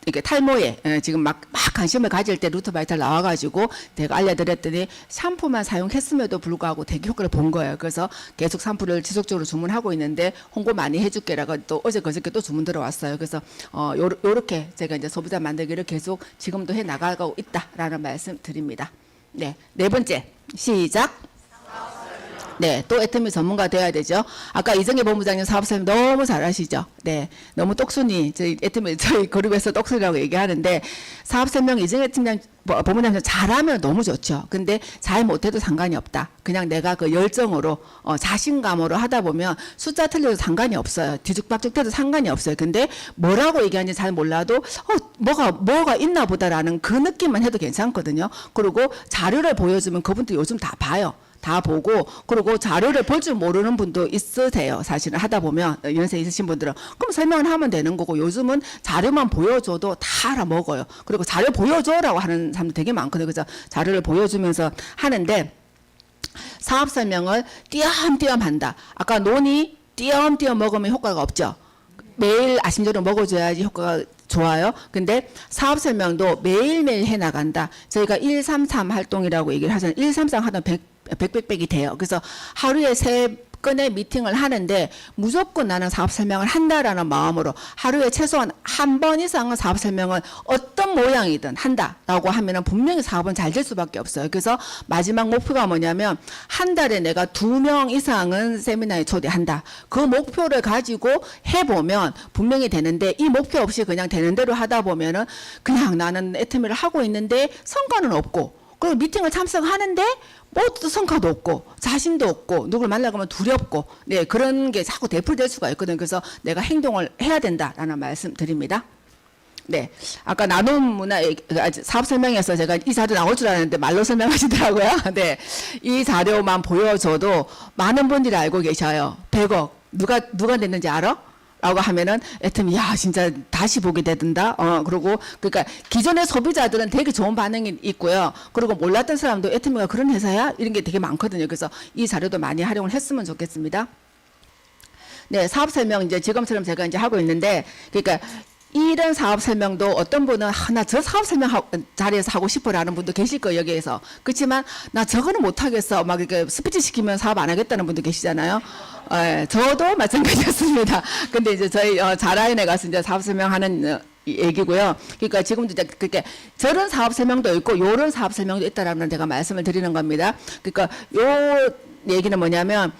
이게 탈모에 지금 막 관심을 가질 때 루트바이탈 나와가지고 제가 알려드렸더니 샴푸만 사용했음에도 불구하고 되게 효과를 본 거예요. 그래서 계속 샴푸를 지속적으로 주문하고 있는데 홍보 많이 해줄게라고 또 어제 그저께 또 주문 들어왔어요. 그래서 요렇게 제가 이제 소비자 만들기를 계속 지금도 해 나가고 있다라는 말씀 드립니다. 네, 네 번째 시작. 네, 또 애터미 전문가 돼야 되죠. 아까 이정혜 본부장님 사업설명 너무 잘하시죠. 네, 너무 똑순이 저희 애터미 저희 그룹에서 똑순이라고 얘기하는데 사업설명 이정혜 팀장 본부장님 잘하면 너무 좋죠. 근데 잘 못해도 상관이 없다. 그냥 내가 그 열정으로 자신감으로 하다 보면 숫자 틀려도 상관이 없어요. 뒤죽박죽 돼도 상관이 없어요. 근데 뭐라고 얘기하는지 잘 몰라도 뭐가 있나 보다라는 그 느낌만 해도 괜찮거든요. 그리고 자료를 보여주면 그분들 요즘 다 봐요. 다 보고 그리고 자료를 볼 줄 모르는 분도 있으세요. 사실은 하다 보면 연세 있으신 분들은 그럼 설명을 하면 되는 거고 요즘은 자료만 보여줘도 다 알아먹어요. 그리고 자료 보여줘라고 하는 사람도 되게 많거든요. 그래서 자료를 보여주면서 하는데 사업 설명을 띄엄띄엄 한다. 아까 논이 띄엄띄엄 먹으면 효과가 없죠. 매일 아침저녁 먹어줘야지 효과가 좋아요. 근데 사업 설명도 매일매일 해 나간다. 저희가 133 활동이라고 얘기를 하잖아요. 133 하던 100이 돼요. 그래서 하루에 3건의 미팅을 하는데 무조건 나는 사업 설명을 한다라는 마음으로 하루에 최소한 한 번 이상은 사업 설명을 어떤 모양이든 한다라고 하면은 분명히 사업은 잘 될 수밖에 없어요. 그래서 마지막 목표가 뭐냐면 한 달에 내가 2명 이상은 세미나에 초대한다. 그 목표를 가지고 해보면 분명히 되는데 이 목표 없이 그냥 되는 대로 하다 보면은 그냥 나는 애터미를 하고 있는데 성과는 없고 그리고 미팅을 참석하는데 뭐 성과도 없고 자신도 없고 누굴 만나가면 두렵고 네 그런 게 자꾸 되풀이될 수가 있거든요. 그래서 내가 행동을 해야 된다라는 말씀 드립니다. 네, 아까 나눔 문화 사업 설명에서 제가 이 자료 나올 줄 알았는데 말로 설명하시더라고요. 네, 이 자료만 보여줘도 많은 분들이 알고 계셔요. 100억 누가 냈는지 알아? 라고 하면은 애터미 야 진짜 다시 보게 되던다. 그리고 그러니까 기존의 소비자들은 되게 좋은 반응이 있고요. 그리고 몰랐던 사람도 애터미가 그런 회사야 이런 게 되게 많거든요. 그래서 이 자료도 많이 활용을 했으면 좋겠습니다. 네, 사업 설명 이제 지금처럼 제가 이제 하고 있는데 그러니까 이런 사업 설명도 어떤 분은 나 저 사업 설명 자리에서 하고 싶어라는 분도 계실 거예요. 여기에서. 그렇지만 나 저거는 못하겠어. 막 이렇게 스피치 시키면 사업 안 하겠다는 분도 계시잖아요. 저도 마찬가지였습니다. 근데 이제 저희 자라인에 가서 이제 사업 설명하는 얘기고요. 그러니까 지금도 이제 그렇게 저런 사업 설명도 있고 요런 사업 설명도 있다라는 제가 말씀을 드리는 겁니다. 그러니까 요 얘기는 뭐냐면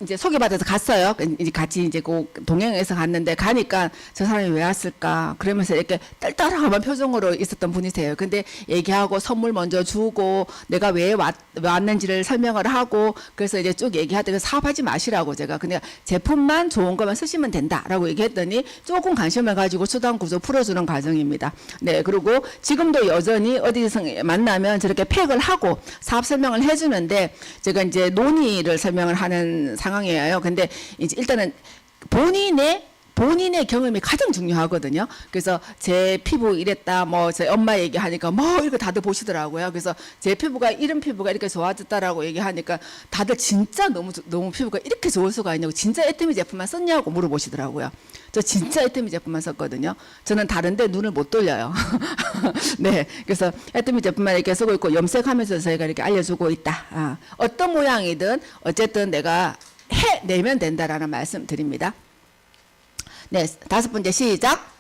이제 소개받아서 갔어요. 이제 같이 이제 그 동행해서 갔는데 가니까 저 사람이 왜 왔을까? 그러면서 이렇게 떨떠름한 표정으로 있었던 분이세요. 근데 얘기하고 선물 먼저 주고 내가 왜 왔는지를 설명을 하고 그래서 이제 쭉 얘기하다가 사업하지 마시라고 제가 그냥 제품만 좋은 것만 쓰시면 된다라고 얘기했더니 조금 관심을 가지고 수단 구조 풀어주는 과정입니다. 네, 그리고 지금도 여전히 어디서 만나면 저렇게 팩을 하고 사업 설명을 해주는데 제가 이제 논의를 설명을 하는 상황이에요. 근데 이제 일단은 본인의 경험이 가장 중요하거든요. 그래서 제 피부 이랬다, 뭐 제 엄마 얘기하니까 뭐 이거 다들 보시더라고요. 그래서 제 피부가 이런 피부가 이렇게 좋아졌다라고 얘기하니까 다들 진짜 너무 피부가 이렇게 좋을 수가 있냐고 진짜 애터미 제품만 썼냐고 물어보시더라고요. 저 진짜 애터미 제품만 썼거든요. 저는 다른데 눈을 못 돌려요. 네, 그래서 애터미 제품만 이렇게 쓰고 있고 염색하면서 저희가 이렇게 알려주고 있다. 어떤 모양이든 어쨌든 내가 해내면 된다라는 말씀 드립니다. 네, 5번째 시작.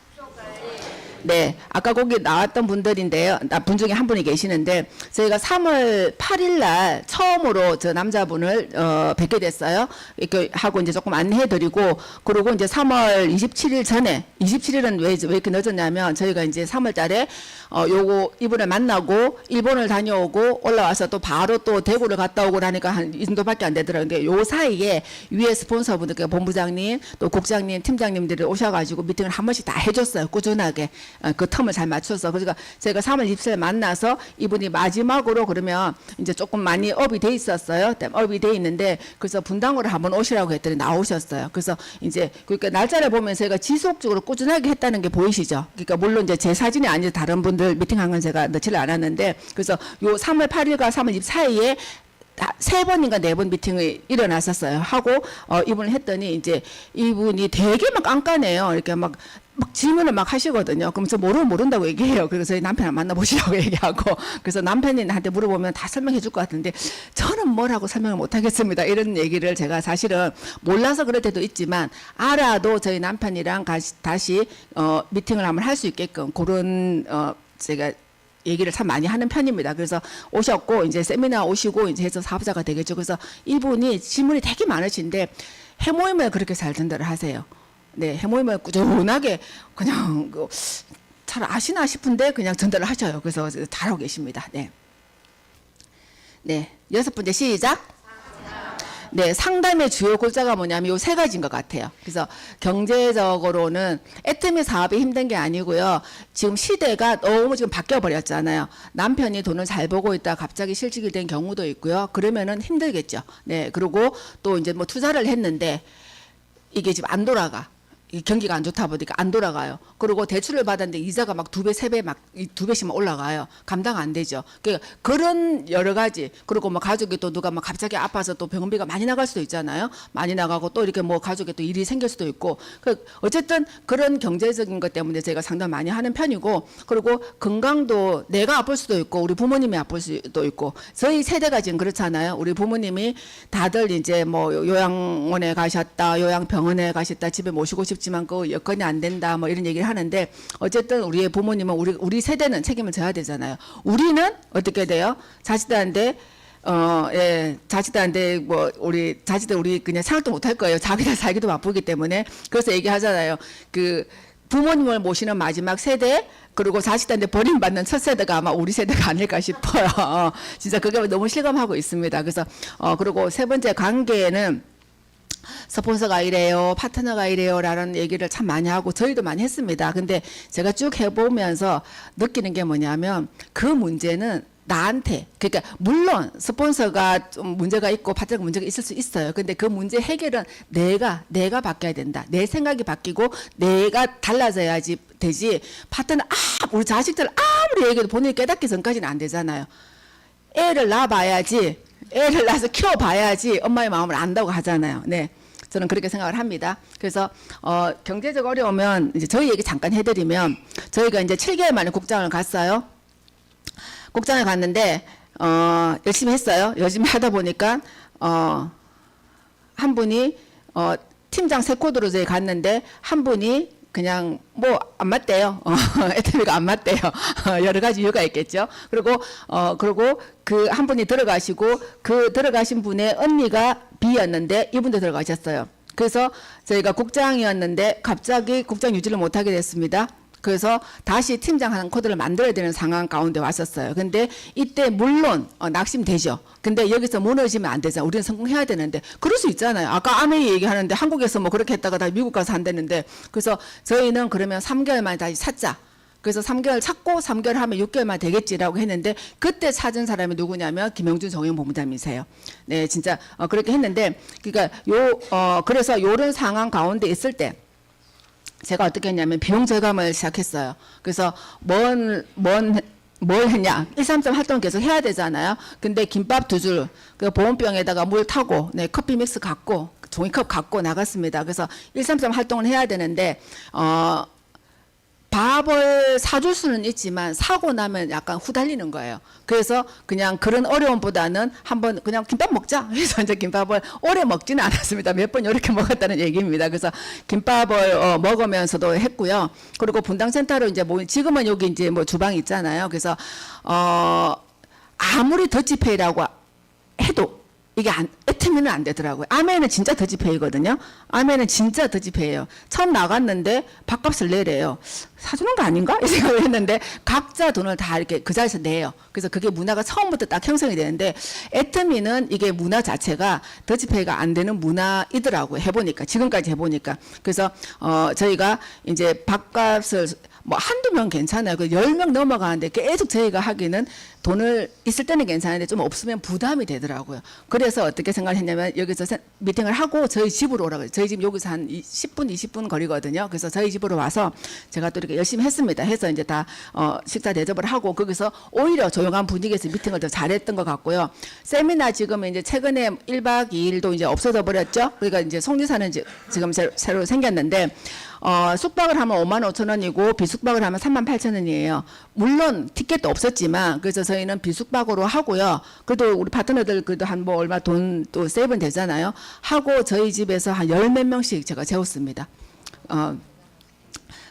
네, 아까 거기 나왔던 분들인데요. 분 중에 한 분이 계시는데 저희가 3월 8일 날 처음으로 저 남자분을 뵙게 됐어요. 이렇게 하고 이제 조금 안내해드리고 그리고 이제 3월 27일 전에 27일은 왜 이렇게 늦었냐면 저희가 이제 3월 달에 요거 이분을 만나고 일본을 다녀오고 올라와서 또 바로 또 대구를 갔다 오고 나니까 한 이 정도밖에 안 되더라고요. 근데 요 사이에 위에 스폰서분들, 그러니까 본부장님, 또 국장님, 팀장님들이 오셔가지고 미팅을 한 번씩 다 해줬어요. 꾸준하게. 그 텀을 잘 맞춰서. 그러니까 제가 3월 27일 만나서 이분이 마지막으로 그러면 이제 조금 많이 업이 돼 있었어요. 업이 돼 있는데 그래서 분당으로 한번 오시라고 했더니 나오셨어요. 그래서 이제 그러니까 날짜를 보면 제가 지속적으로 꾸준하게 했다는 게 보이시죠. 그러니까 물론 이제 제 사진이 아니라 다른 분들 미팅한 건 제가 넣지를 않았는데 그래서 요 3월 8일과 3월 24일에 세 번인가 네 번 미팅을 일어났었어요. 하고 이분을 했더니 이제 이분이 되게 막 깐깐해요. 이렇게 막 질문을 막 하시거든요. 그럼 저 모른다고 얘기해요. 그래서 저희 남편을 만나보시라고 얘기하고, 그래서 남편한테 물어보면 다 설명해 줄 것 같은데 저는 뭐라고 설명을 못 하겠습니다. 이런 얘기를 제가 사실은 몰라서 그럴 때도 있지만 알아도 저희 남편이랑 다시 미팅을 한번 할 수 있게끔 그런 제가 얘기를 참 많이 하는 편입니다. 그래서 오셨고 이제 세미나 오시고 이제 해서 사업자가 되겠죠. 그래서 이분이 질문이 되게 많으신데 해모임을 그렇게 잘 전달을 하세요. 네, 해모임을 꾸준하게 그냥 잘 아시나 싶은데 그냥 전달을 하셔요. 그래서 잘하고 계십니다. 네. 네, 6번째 시작. 네, 상담의 주요 골자가 뭐냐면 요 세 가지인 것 같아요. 그래서 경제적으로는 애터미 사업이 힘든 게 아니고요. 지금 시대가 너무 지금 바뀌어 버렸잖아요. 남편이 돈을 잘 보고 있다 갑자기 실직이 된 경우도 있고요. 그러면은 힘들겠죠. 네, 그리고 또 이제 뭐 투자를 했는데 이게 지금 안 돌아가. 이 경기가 안 좋다 보니까 안 돌아가요. 그리고 대출을 받았는데 이자가 막 2배, 3배 막 2배씩만 올라가요. 감당 안 되죠. 그러니까 그런 여러 가지. 그리고 뭐 가족이 또 누가 막 갑자기 아파서 또 병원비가 많이 나갈 수도 있잖아요. 많이 나가고 또 이렇게 뭐 가족에 또 일이 생길 수도 있고. 어쨌든 그런 경제적인 것 때문에 제가 상담 많이 하는 편이고, 그리고 건강도 내가 아플 수도 있고 우리 부모님이 아플 수도 있고, 저희 세대가 지금 그렇잖아요. 우리 부모님이 다들 이제 뭐 요양원에 가셨다, 요양병원에 가셨다, 집에 모시고 싶지만 그 여건이 안 된다 뭐 이런 얘기를 하는데, 어쨌든 우리의 부모님은 우리 세대는 책임을 져야 되잖아요. 우리는 어떻게 돼요? 자식들한테 자식들한테 뭐 우리 자식들 우리 그냥 생각도 못 할 거예요. 자기들 살기도 바쁘기 때문에. 그래서 얘기하잖아요. 그 부모님을 모시는 마지막 세대, 그리고 자식들한테 버림받는 첫 세대가 아마 우리 세대가 아닐까 싶어요. 진짜 그게 너무 실감하고 있습니다. 그래서 그리고 세 번째 관계에는 스폰서가 이래요, 파트너가 이래요 라는 얘기를 참 많이 하고 저희도 많이 했습니다. 근데 제가 쭉 해보면서 느끼는 게 뭐냐면 그 문제는 나한테, 그러니까 물론 스폰서가 좀 문제가 있고 파트너가 문제가 있을 수 있어요. 근데 그 문제 해결은 내가 바뀌어야 된다. 내 생각이 바뀌고 내가 달라져야지 되지. 파트너 우리 자식들 아무리 얘기해도 본인이 깨닫기 전까지는 안 되잖아요. 애를 낳아봐야지, 애를 낳아서 키워봐야지 엄마의 마음을 안다고 하잖아요. 네, 저는 그렇게 생각을 합니다. 그래서 경제적 어려우면 이제 저희 얘기 잠깐 해드리면, 저희가 이제 7개월 만에 국장을 갔어요. 국장에 갔는데 열심히 했어요. 열심히 하다 보니까 한 분이 팀장 세 코드로 저희 갔는데 한 분이 그냥 뭐 안 맞대요. 애터미가 안 맞대요. 여러 가지 이유가 있겠죠. 그리고 그 한 분이 들어가시고 그 들어가신 분의 언니가 B였는데 이분도 들어가셨어요. 그래서 저희가 국장이었는데 갑자기 국장 유지를 못하게 됐습니다. 그래서 다시 팀장 한 코드를 만들어야 되는 상황 가운데 왔었어요. 근데 이때 물론 낙심되죠. 근데 여기서 무너지면 안 되잖아요. 우리는 성공해야 되는데. 그럴 수 있잖아요. 아까 아메이 얘기하는데 한국에서 뭐 그렇게 했다가 다 미국 가서 한다는데. 그래서 저희는 그러면 3개월 만에 다시 찾자. 그래서 3개월 찾고 3개월 하면 6개월만 되겠지라고 했는데, 그때 찾은 사람이 누구냐면 김영준 정의용 본부장님이세요. 네, 진짜 그렇게 했는데, 그러니까 그래서 요런 상황 가운데 있을 때 제가 어떻게 했냐면 비용 절감을 시작했어요. 그래서 뭘 했냐? 133 활동 계속 해야 되잖아요. 근데 김밥 2줄, 그 보온병에다가 물 타고, 네, 커피 믹스 갖고, 종이컵 갖고 나갔습니다. 그래서 133 활동을 해야 되는데, 밥을 사줄 수는 있지만 사고 나면 약간 후달리는 거예요. 그래서 그냥 그런 어려움보다는 한번 그냥 김밥 먹자 해서 이제 김밥을 오래 먹지는 않았습니다. 몇 번 이렇게 먹었다는 얘기입니다. 그래서 김밥을 먹으면서도 했고요. 그리고 분당센터로 이제 지금은 여기 이제 뭐 주방 있잖아요. 그래서 아무리 더치페이라고 해도 이게 애터미는 안 되더라고요. 아메는 진짜 더치페이거든요. 아메는 진짜 더치페이예요. 처음 나갔는데 밥값을 내래요. 사주는 거 아닌가? 이 생각을 했는데 각자 돈을 다 이렇게 그 자리에서 내요. 그래서 그게 문화가 처음부터 딱 형성이 되는데, 애터미는 이게 문화 자체가 더치페이가 안 되는 문화이더라고요. 해보니까, 지금까지 해보니까. 그래서 저희가 이제 밥값을 뭐 한두 명 괜찮아요. 그 10명 넘어가는데 계속 저희가 하기는 돈을 있을 때는 괜찮은데 좀 없으면 부담이 되더라고요. 그래서 어떻게 생각했냐면 여기서 미팅을 하고 저희 집으로 오라고 해요. 저희 집 여기서 한 10분, 20분 거리거든요. 그래서 저희 집으로 와서 제가 또 이렇게 열심히 했습니다. 해서 이제 다 식사 대접을 하고 거기서 오히려 조용한 분위기에서 미팅을 더 잘했던 것 같고요. 세미나 지금 이제 최근에 1박 2일도 이제 없어져 버렸죠. 그러니까 이제 송리사는 지금 새로 생겼는데 숙박을 하면 55,000원이고 비숙박을 하면 38,000원이에요. 물론 티켓도 없었지만 그래서 저희는 비숙박으로 하고요. 그래도 우리 파트너들 그래도 한 뭐 얼마 돈 또 세이브는 되잖아요. 하고 저희 집에서 한 10몇 명씩 제가 재웠습니다.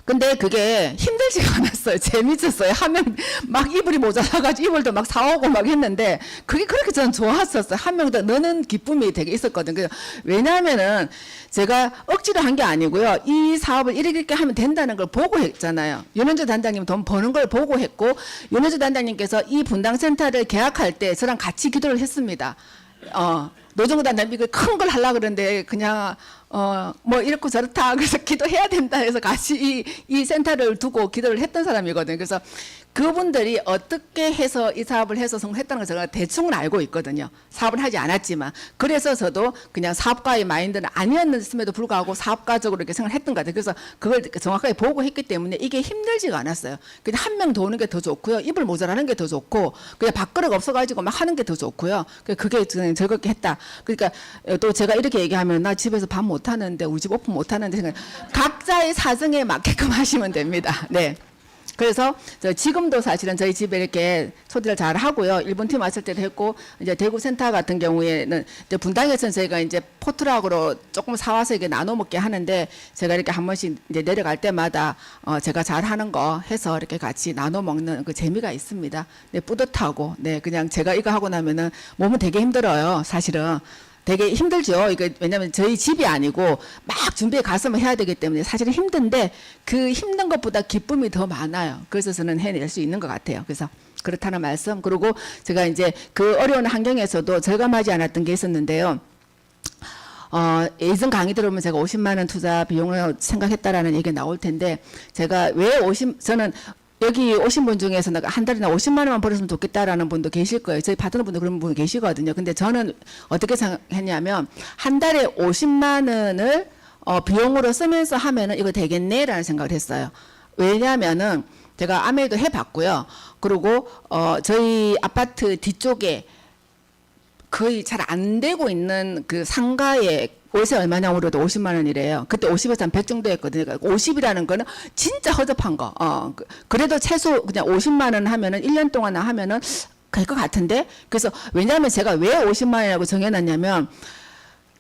근데 그게 힘들지가 않았어요. 재밌었어요. 하면 막 이불이 모자라가지고 이불도 막 사오고 막 했는데 그게 그렇게 저는 좋았었어요. 한 명 더 넣는 기쁨이 되게 있었거든요. 왜냐하면은 제가 억지로 한 게 아니고요. 이 사업을 이렇게 하면 된다는 걸 보고 했잖아요. 윤현주 단장님 돈 버는 걸 보고 했고 윤현주 단장님께서 이 분당센터를 계약할 때 저랑 같이 기도를 했습니다. 노정구 단장님 이거 큰 걸 하려고 그러는데 그냥 뭐 이렇고 저렇다 그래서 기도해야 된다 해서 같이 이 센터를 두고 기도를 했던 사람이거든요. 그래서 그분들이 어떻게 해서 이 사업을 해서 성공했다는 걸 제가 대충은 알고 있거든요. 사업을 하지 않았지만 그래서 저도 그냥 사업가의 마인드는 아니었음에도 불구하고 사업가적으로 이렇게 생각을 했던 것 같아요. 그래서 그걸 정확하게 보고 했기 때문에 이게 힘들지가 않았어요. 그냥 한 명 도는 게 더 좋고요. 이불 모자라는 게 더 좋고 그냥 밥그릇 없어가지고 막 하는 게 더 좋고요. 그게 그냥 즐겁게 했다. 그러니까 또 제가 이렇게 얘기하면 나 집에서 밥 못하는데 우리 집 오픈 못하는데 각자의 사정에 맞게끔 하시면 됩니다. 네. 그래서 지금도 사실은 저희 집에 이렇게 초대를 잘 하고요. 일본 팀 왔을 때도 했고 이제 대구 센터 같은 경우에는 이제 분당에서는 저희가 이제 포트락으로 조금 사와서 이게 나눠 먹게 하는데 제가 이렇게 한 번씩 이제 내려갈 때마다 제가 잘 하는 거 해서 이렇게 같이 나눠 먹는 그 재미가 있습니다. 네, 뿌듯하고 네, 그냥 제가 이거 하고 나면은 몸은 되게 힘들어요. 사실은. 되게 힘들죠. 이거 왜냐하면 저희 집이 아니고 막 준비해 가서만 해야 되기 때문에 사실은 힘든데 그 힘든 것보다 기쁨이 더 많아요. 그래서 저는 해낼 수 있는 것 같아요. 그래서 그렇다는 말씀. 그리고 제가 이제 그 어려운 환경에서도 절감하지 않았던 게 있었는데요. 예전 강의 들어보면 제가 50만 원 투자 비용을 생각했다라는 얘기가 나올 텐데 제가 왜 저는 여기 오신 분 중에서 한 달에 50만 원만 벌었으면 좋겠다라는 분도 계실 거예요. 저희 파트너분도 그런 분 계시거든요. 근데 저는 어떻게 생각했냐면 한 달에 50만 원을 비용으로 쓰면서 하면은 이거 되겠네라는 생각을 했어요. 왜냐하면은 제가 아메이도 해봤고요. 그리고 저희 아파트 뒤쪽에 거의 잘 안 되고 있는 그 상가에 월세 얼마냐고 물어도 50만 원이래요. 그때 50에서 한 100 정도 했거든요. 그러니까 50이라는 거는 진짜 허접한 거. 그래도 최소 그냥 50만 원 하면은 1년 동안 하면은 될 것 같은데. 그래서 왜냐하면 제가 왜 50만 원이라고 정해놨냐면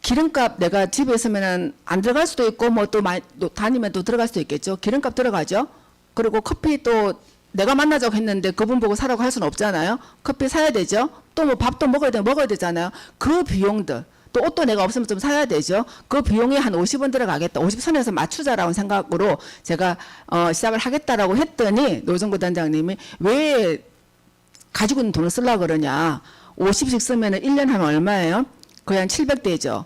기름값 내가 집에 있으면은 안 들어갈 수도 있고 뭐 또 다니면 또 들어갈 수도 있겠죠. 기름값 들어가죠. 그리고 커피 또 내가 만나자고 했는데 그분 보고 사라고 할 수는 없잖아요. 커피 사야 되죠. 또 뭐 밥도 먹어야 되잖아요. 그 비용들. 또 옷도 내가 없으면 좀 사야 되죠. 그 비용이 한 50원 들어가겠다. 50선에서 맞추자라는 생각으로 제가 시작을 하겠다라고 했더니 노정구 단장님이 왜 가지고 있는 돈을 쓰려고 그러냐. 50씩 쓰면 1년 하면 얼마예요? 거의 한 700대죠.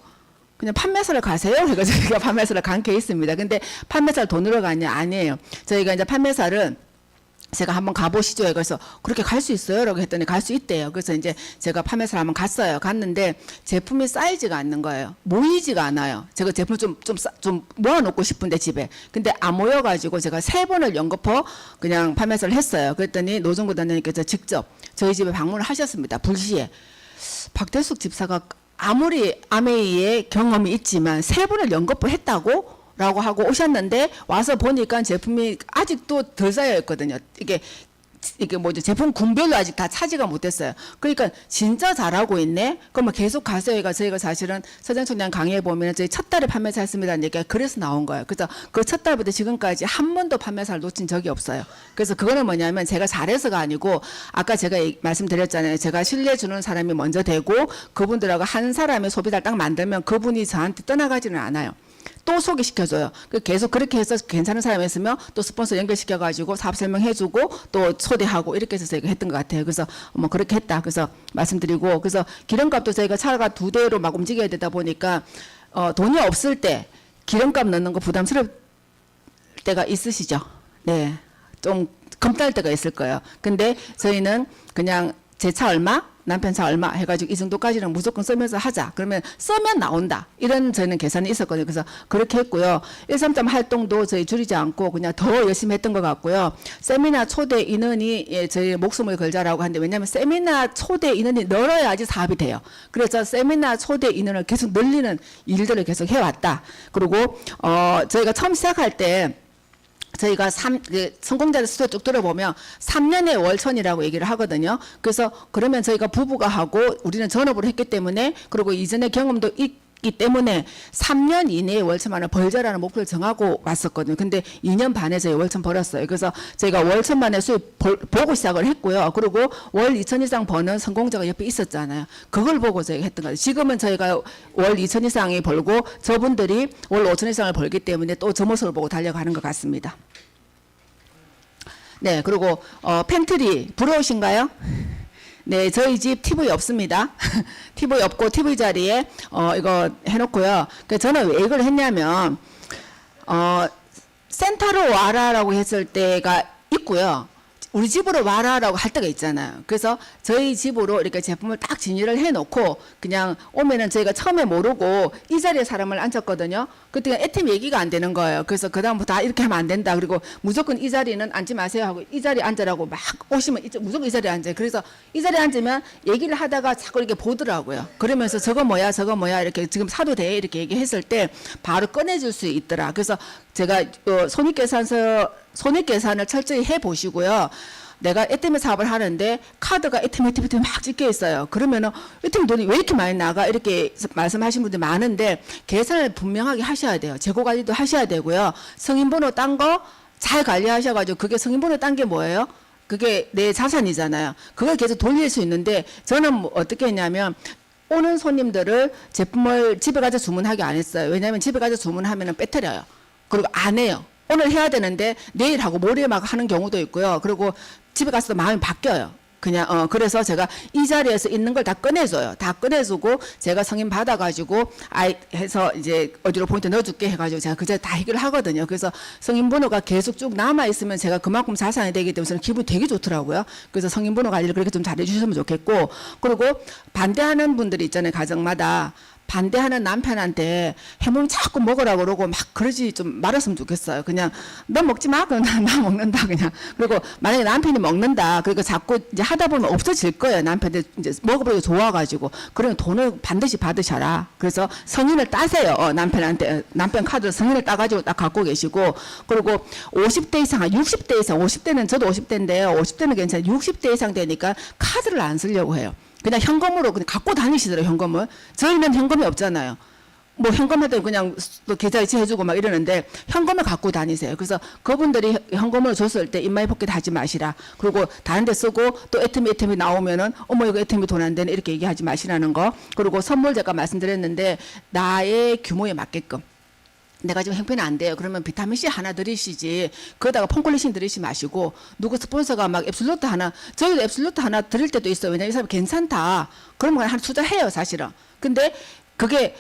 그냥 판매사를 가세요. 그래서 저희가 판매사를 간 케이스입니다. 근데 판매사를 돈으로 가냐? 아니에요. 저희가 이제 판매사를 제가 한번 가보시죠. 그래서 그렇게 갈 수 있어요? 라고 했더니 갈 수 있대요. 그래서 이제 제가 판매사를 한번 갔어요. 갔는데 제품이 쌓이지가 않는 거예요. 모이지가 않아요. 제가 제품을 좀 모아놓고 싶은데 집에. 근데 안 모여가지고 제가 3번을 연거푸 그냥 판매사를 했어요. 그랬더니 노정구 단장님께서 직접 저희 집에 방문을 하셨습니다. 불시에. 박대숙 집사가 아무리 아메이의 경험이 있지만 3번을 연거푸 했다고? 라고 하고 오셨는데 와서 보니까 제품이 아직도 덜 쌓여 있거든요. 이게 뭐죠? 제품 군별로 아직 다 차지가 못했어요. 그러니까 진짜 잘하고 있네. 그러면 계속 가세요가 저희가 사실은 서장총장 강의에 보면 저희 첫 달에 판매사 했습니다는 얘기가 그래서 나온 거예요. 그래서 그 첫 달부터 지금까지 한 번도 판매사를 놓친 적이 없어요. 그래서 그거는 뭐냐면 제가 잘해서가 아니고 아까 제가 말씀드렸잖아요. 제가 신뢰 주는 사람이 먼저 되고 그분들하고 한 사람의 소비자를 딱 만들면 그분이 저한테 떠나가지는 않아요. 또 소개시켜줘요. 계속 그렇게 해서 괜찮은 사람이 있으면 또 스폰서 연결시켜가지고 사업 설명해주고 또 초대하고 이렇게 해서 저희가 했던 것 같아요. 그래서 뭐 그렇게 했다. 그래서 말씀드리고 그래서 기름값도 저희가 차가 2대로 막 움직여야 되다 보니까 돈이 없을 때 기름값 넣는 거 부담스러울 때가 있으시죠. 네. 좀 검토할 때가 있을 거예요. 근데 저희는 그냥 제 차 얼마, 남편 차 얼마 해가지고 이 정도까지는 무조건 쓰면서 하자. 그러면 쓰면 나온다. 이런 저희는 계산이 있었거든요. 그래서 그렇게 했고요. 133 활동도 저희 줄이지 않고 그냥 더 열심히 했던 것 같고요. 세미나 초대 인원이 예, 저희 목숨을 걸자라고 하는데 왜냐하면 세미나 초대 인원이 늘어야지 사업이 돼요. 그래서 세미나 초대 인원을 계속 늘리는 일들을 계속 해왔다. 그리고 저희가 처음 시작할 때 저희가 성공자들 수도 쭉 들어보면 3년의 월천이라고 얘기를 하거든요. 그래서 그러면 저희가 부부가 하고 우리는 전업으로 했기 때문에 그리고 이전에 경험도 있기 때문에 3년 이내에 월천만을 벌자라는 목표를 정하고 왔었거든요. 근데 2년 반에 저희 월천 벌었어요. 그래서 저희가 월천만의 수입 보고 시작을 했고요. 그리고 월 2천 이상 버는 성공자가 옆에 있었잖아요. 그걸 보고 저희가 했던 거예요. 지금은 저희가 월 2천 이상이 벌고 저분들이 월 5천 이상을 벌기 때문에 또 저 모습을 보고 달려가는 것 같습니다. 네, 그리고 팬트리 부러우신가요? 네, 저희 집 TV 없습니다. TV 없고 TV 자리에 이거 해놓고요. 저는 왜 이걸 했냐면 센터로 와라라고 했을 때가 있고요. 우리 집으로 와라라고 할 때가 있잖아요. 그래서 저희 집으로 이렇게 제품을 딱 진열을 해놓고 그냥 오면은 저희가 처음에 모르고 이 자리에 사람을 앉혔거든요. 그때 애템 얘기가 안 되는 거예요. 그래서 그다음부터 다 이렇게 하면 안 된다. 그리고 무조건 이 자리는 앉지 마세요 하고 이 자리에 앉으라고 막 오시면 무조건 이 자리에 앉아요. 그래서 이 자리에 앉으면 얘기를 하다가 자꾸 이렇게 보더라고요. 그러면서 저거 뭐야 이렇게 지금 사도 돼 이렇게 얘기했을 때 바로 꺼내줄 수 있더라. 그래서 제가 손익계산을 철저히 해보시고요. 내가 애템의 사업을 하는데 카드가 애템 막 찍혀 있어요. 그러면은 애템 돈이 왜 이렇게 많이 나가 이렇게 말씀하신 분들이 많은데 계산을 분명하게 하셔야 돼요. 재고 관리도 하셔야 되고요. 성인번호 딴 거 잘 관리하셔가지고 그게 성인번호 딴 게 뭐예요? 그게 내 자산이잖아요. 그걸 계속 돌릴 수 있는데 저는 뭐 어떻게 했냐면 오는 손님들을 제품을 집에 가서 주문하게 안 했어요. 왜냐하면 집에 가서 주문하면은 빼뜨려요. 그리고 안 해요. 오늘 해야 되는데 내일 하고 모레 막 하는 경우도 있고요. 그리고 집에 가서도 마음이 바뀌어요. 그냥 그래서 제가 이 자리에서 있는 걸 다 꺼내줘요. 다 꺼내주고 제가 승인 받아가지고 해서 이제 어디로 포인트 넣어줄게 해가지고 제가 그 자리 다 해결을 하거든요. 그래서 승인번호가 계속 쭉 남아 있으면 제가 그만큼 자산이 되기 때문에 저는 기분이 되게 좋더라고요. 그래서 승인번호 관리를 그렇게 좀 잘해주셨으면 좋겠고 그리고 반대하는 분들이 있잖아요. 가정마다. 반대하는 남편한테 해물 자꾸 먹으라고 그러고 막 그러지 좀 말았으면 좋겠어요. 그냥 너 먹지 마. 그럼 나 먹는다 그냥. 그리고 만약에 남편이 먹는다. 그러니까 자꾸 이제 하다 보면 없어질 거예요. 남편한테 이제 먹어보기가 좋아가지고. 그러면 돈을 반드시 받으셔라. 그래서 성인을 따세요. 남편한테. 남편 카드로 성인을 따가지고 딱 갖고 계시고. 그리고 50대 이상, 60대 이상, 50대는 저도 50대인데요. 50대는 괜찮아요. 60대 이상 되니까 카드를 안 쓰려고 해요. 그냥 현금으로 그냥 갖고 다니시더라고요, 현금을. 저희는 현금이 없잖아요. 뭐 현금에도 그냥 계좌 이체해주고 막 이러는데 현금을 갖고 다니세요. 그래서 그분들이 현금을 줬을 때 입마이 포켓 하지 마시라. 그리고 다른 데 쓰고 또 애템이 나오면은 어머 이거 애템이 돈 안 되네 이렇게 얘기하지 마시라는 거. 그리고 선물 제가 말씀드렸는데 나의 규모에 맞게끔. 내가 지금 형편이 안 돼요. 그러면 비타민C 하나 드리시지. 거기다가 폰콜리신 드리지 마시고 누구 스폰서가 막 앱솔루트 하나 저희도 앱솔루트 하나 드릴 때도 있어요. 왜냐면 이 사람이 괜찮다. 그러면 하나 투자해요 사실은. 근데 그게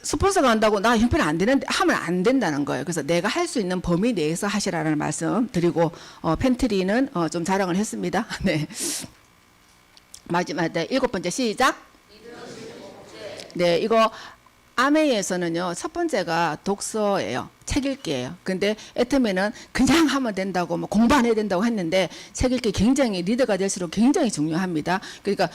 스폰서가 한다고 나 형편이 안 되는데 하면 안 된다는 거예요. 그래서 내가 할 수 있는 범위 내에서 하시라는 말씀 드리고 팬트리는 좀 자랑을 했습니다. 네. 마지막 7번째 시작. 네, 이거 아메이에서는요, 첫 번째가 독서예요. 책 읽기예요. 근데 애터미는 그냥 하면 된다고 뭐 공부 안 해야 된다고 했는데 책 읽기 굉장히 리더가 될수록 굉장히 중요합니다. 그러니까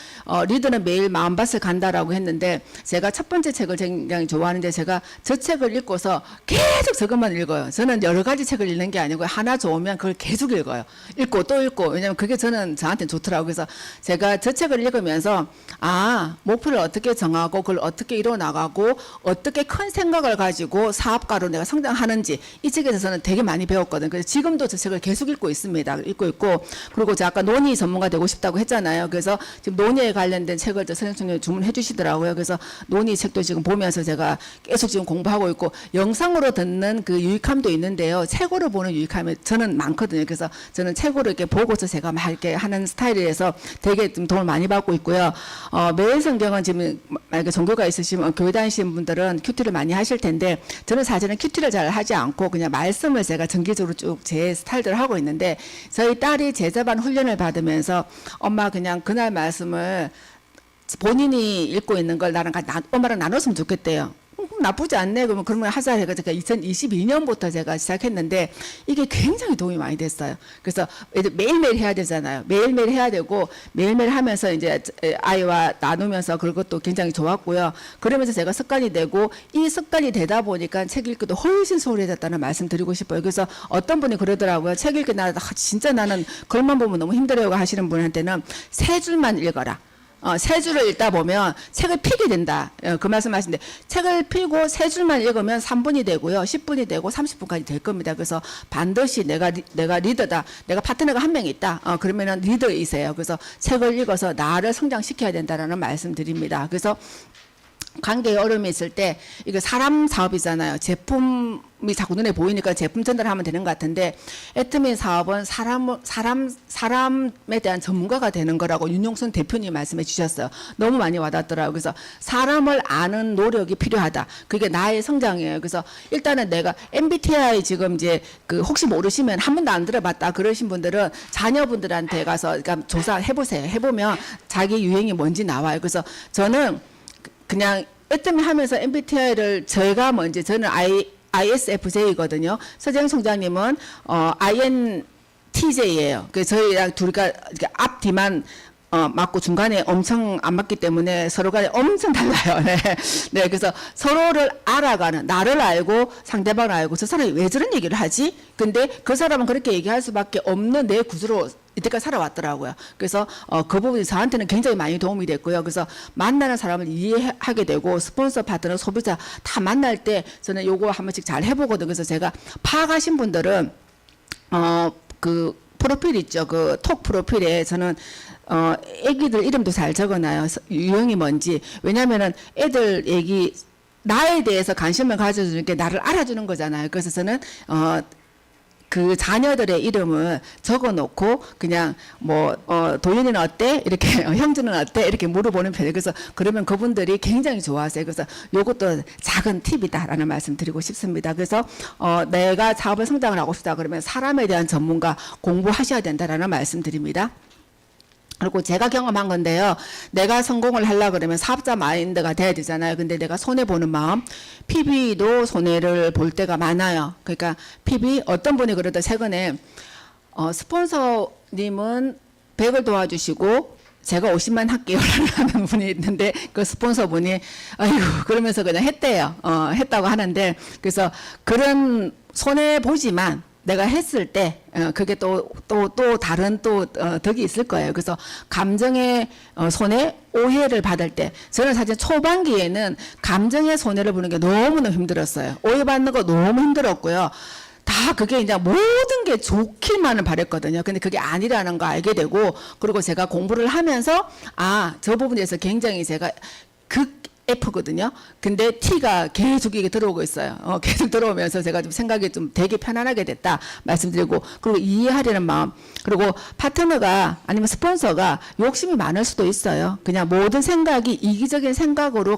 리더는 매일 마음밭을 간다라고 했는데 제가 첫 번째 책을 굉장히 좋아하는데 제가 저 책을 읽고서 계속 저것만 읽어요. 저는 여러 가지 책을 읽는 게 아니고 하나 좋으면 그걸 계속 읽어요. 읽고 또 읽고 왜냐하면 그게 저한테는 좋더라고요. 그래서 제가 저 책을 읽으면서 목표를 어떻게 정하고 그걸 어떻게 이뤄나가고 어떻게 큰 생각을 가지고 사업가로 내가 성장하는지 이 책에서 저는 되게 많이 배웠거든요. 그래서 지금도 저 책을 계속 읽고 있습니다. 읽고 있고 그리고 제가 아까 논의 전문가 되고 싶다고 했잖아요. 그래서 지금 논의에 관련된 책을 선생님이 주문해 주시더라고요. 그래서 논의 책도 지금 보면서 제가 계속 지금 공부하고 있고 영상으로 듣는 그 유익함도 있는데요. 책으로 보는 유익함이 저는 많거든요. 그래서 저는 책으로 이렇게 보고서 제가 막 이렇게 하는 스타일이라서 되게 좀 도움을 많이 받고 있고요. 매일 성경은 지금 만약에 종교가 있으시면 교회 다니시는 분들은 큐티를 많이 하실 텐데 저는 사실은 큐티를 잘 하지 않고 그냥 말씀을 제가 정기적으로 쭉 제 스타일대로 하고 있는데 저희 딸이 제자반 훈련을 받으면서 엄마 그냥 그날 말씀을 본인이 읽고 있는 걸 나랑 엄마랑 나눴으면 좋겠대요. 나쁘지 않네. 그러면 하자 해가지고 2022년부터 제가 시작했는데 이게 굉장히 도움이 많이 됐어요. 그래서 매일매일 해야 되잖아요. 매일매일 해야 되고 매일매일 하면서 이제 아이와 나누면서 그것도 굉장히 좋았고요. 그러면서 제가 습관이 되고 이 습관이 되다 보니까 책 읽기도 훨씬 소홀해졌다는 말씀 드리고 싶어요. 그래서 어떤 분이 그러더라고요. 책 읽기 진짜 나는 글만 보면 너무 힘들어요 하시는 분한테는 세 줄만 읽어라. 세 줄을 읽다 보면 책을 피게 된다. 그 말씀 하시는데 책을 피고 세 줄만 읽으면 3분이 되고요. 10분이 되고 30분까지 될 겁니다. 그래서 반드시 내가 리더다. 내가 파트너가 한 명 있다. 그러면은 리더이세요. 그래서 책을 읽어서 나를 성장시켜야 된다라는 말씀 드립니다. 그래서 관계에 어려움이 있을 때 이거 사람 사업이잖아요. 제품이 자꾸 눈에 보이니까 제품 전달하면 되는 것 같은데 애터미 사업은 사람에 대한 전문가가 되는 거라고 윤용순 대표님 말씀해 주셨어요. 너무 많이 와닿더라고요. 그래서 사람을 아는 노력이 필요하다. 그게 나의 성장이에요. 그래서 일단은 내가 MBTI 지금 이제 혹시 모르시면 한 번도 안 들어봤다 그러신 분들은 자녀분들한테 가서 그러니까 조사해 보세요. 해보면 자기 유형이 뭔지 나와요. 그래서 저는 그냥 애터미 하면서 MBTI를 저는 ISFJ거든요. 서재영 총장님은 INTJ예요. 그래서 저희랑 둘이가 앞뒤만 맞고 중간에 엄청 안 맞기 때문에 서로 간에 엄청 달라요. 네. 네. 그래서 서로를 알아가는, 나를 알고 상대방을 알고 저 사람이 왜 저런 얘기를 하지? 근데 그 사람은 그렇게 얘기할 수밖에 없는 내 구조로 이때까지 살아왔더라고요. 그래서 그 부분이 저한테는 굉장히 많이 도움이 됐고요. 그래서 만나는 사람을 이해하게 되고 스폰서, 파트너, 소비자 다 만날 때 저는 요거 한 번씩 잘 해보거든요. 그래서 제가 파악하신 분들은 그 프로필 있죠. 그 톡 프로필에 저는 애기들 이름도 잘 적어놔요. 유형이 뭔지. 왜냐면은 애들 얘기 나에 대해서 관심을 가져주는 게 나를 알아주는 거잖아요. 그래서 저는 그 자녀들의 이름을 적어놓고 그냥 도윤이는 어때? 이렇게 형주는 어때? 이렇게 물어보는 편이에요. 그래서 그러면 그분들이 굉장히 좋아하세요. 그래서 요것도 작은 팁이다라는 말씀 드리고 싶습니다. 그래서 내가 사업을 성장을 하고 싶다 그러면 사람에 대한 전문가 공부하셔야 된다라는 말씀 드립니다. 그리고 제가 경험한 건데요. 내가 성공을 하려고 그러면 사업자 마인드가 돼야 되잖아요. 근데 내가 손해보는 마음, PB도 손해를 볼 때가 많아요. 그러니까 PB, 어떤 분이 그러다 최근에 스폰서님은 100을 도와주시고 제가 50만 할게요 라는 분이 있는데 그 스폰서분이 아이고 그러면서 그냥 했대요. 했다고 하는데 그래서 그런 손해보지만 내가 했을 때 그게 또 다른 덕이 있을 거예요. 그래서 감정의 손해, 오해를 받을 때 저는 사실 초반기에는 감정의 손해를 보는 게 너무너무 힘들었어요. 오해받는 거 너무 힘들었고요. 다 그게 이제 모든 게 좋기만을 바랬거든요. 근데 그게 아니라는 거 알게 되고 그리고 제가 공부를 하면서 저 부분에서 굉장히 제가 F거든요. 근데 T가 계속 이게 들어오고 있어요. 계속 들어오면서 제가 좀 생각이 좀 되게 편안하게 됐다 말씀드리고 그리고 이해하려는 마음 그리고 파트너가 아니면 스폰서가 욕심이 많을 수도 있어요. 그냥 모든 생각이 이기적인 생각으로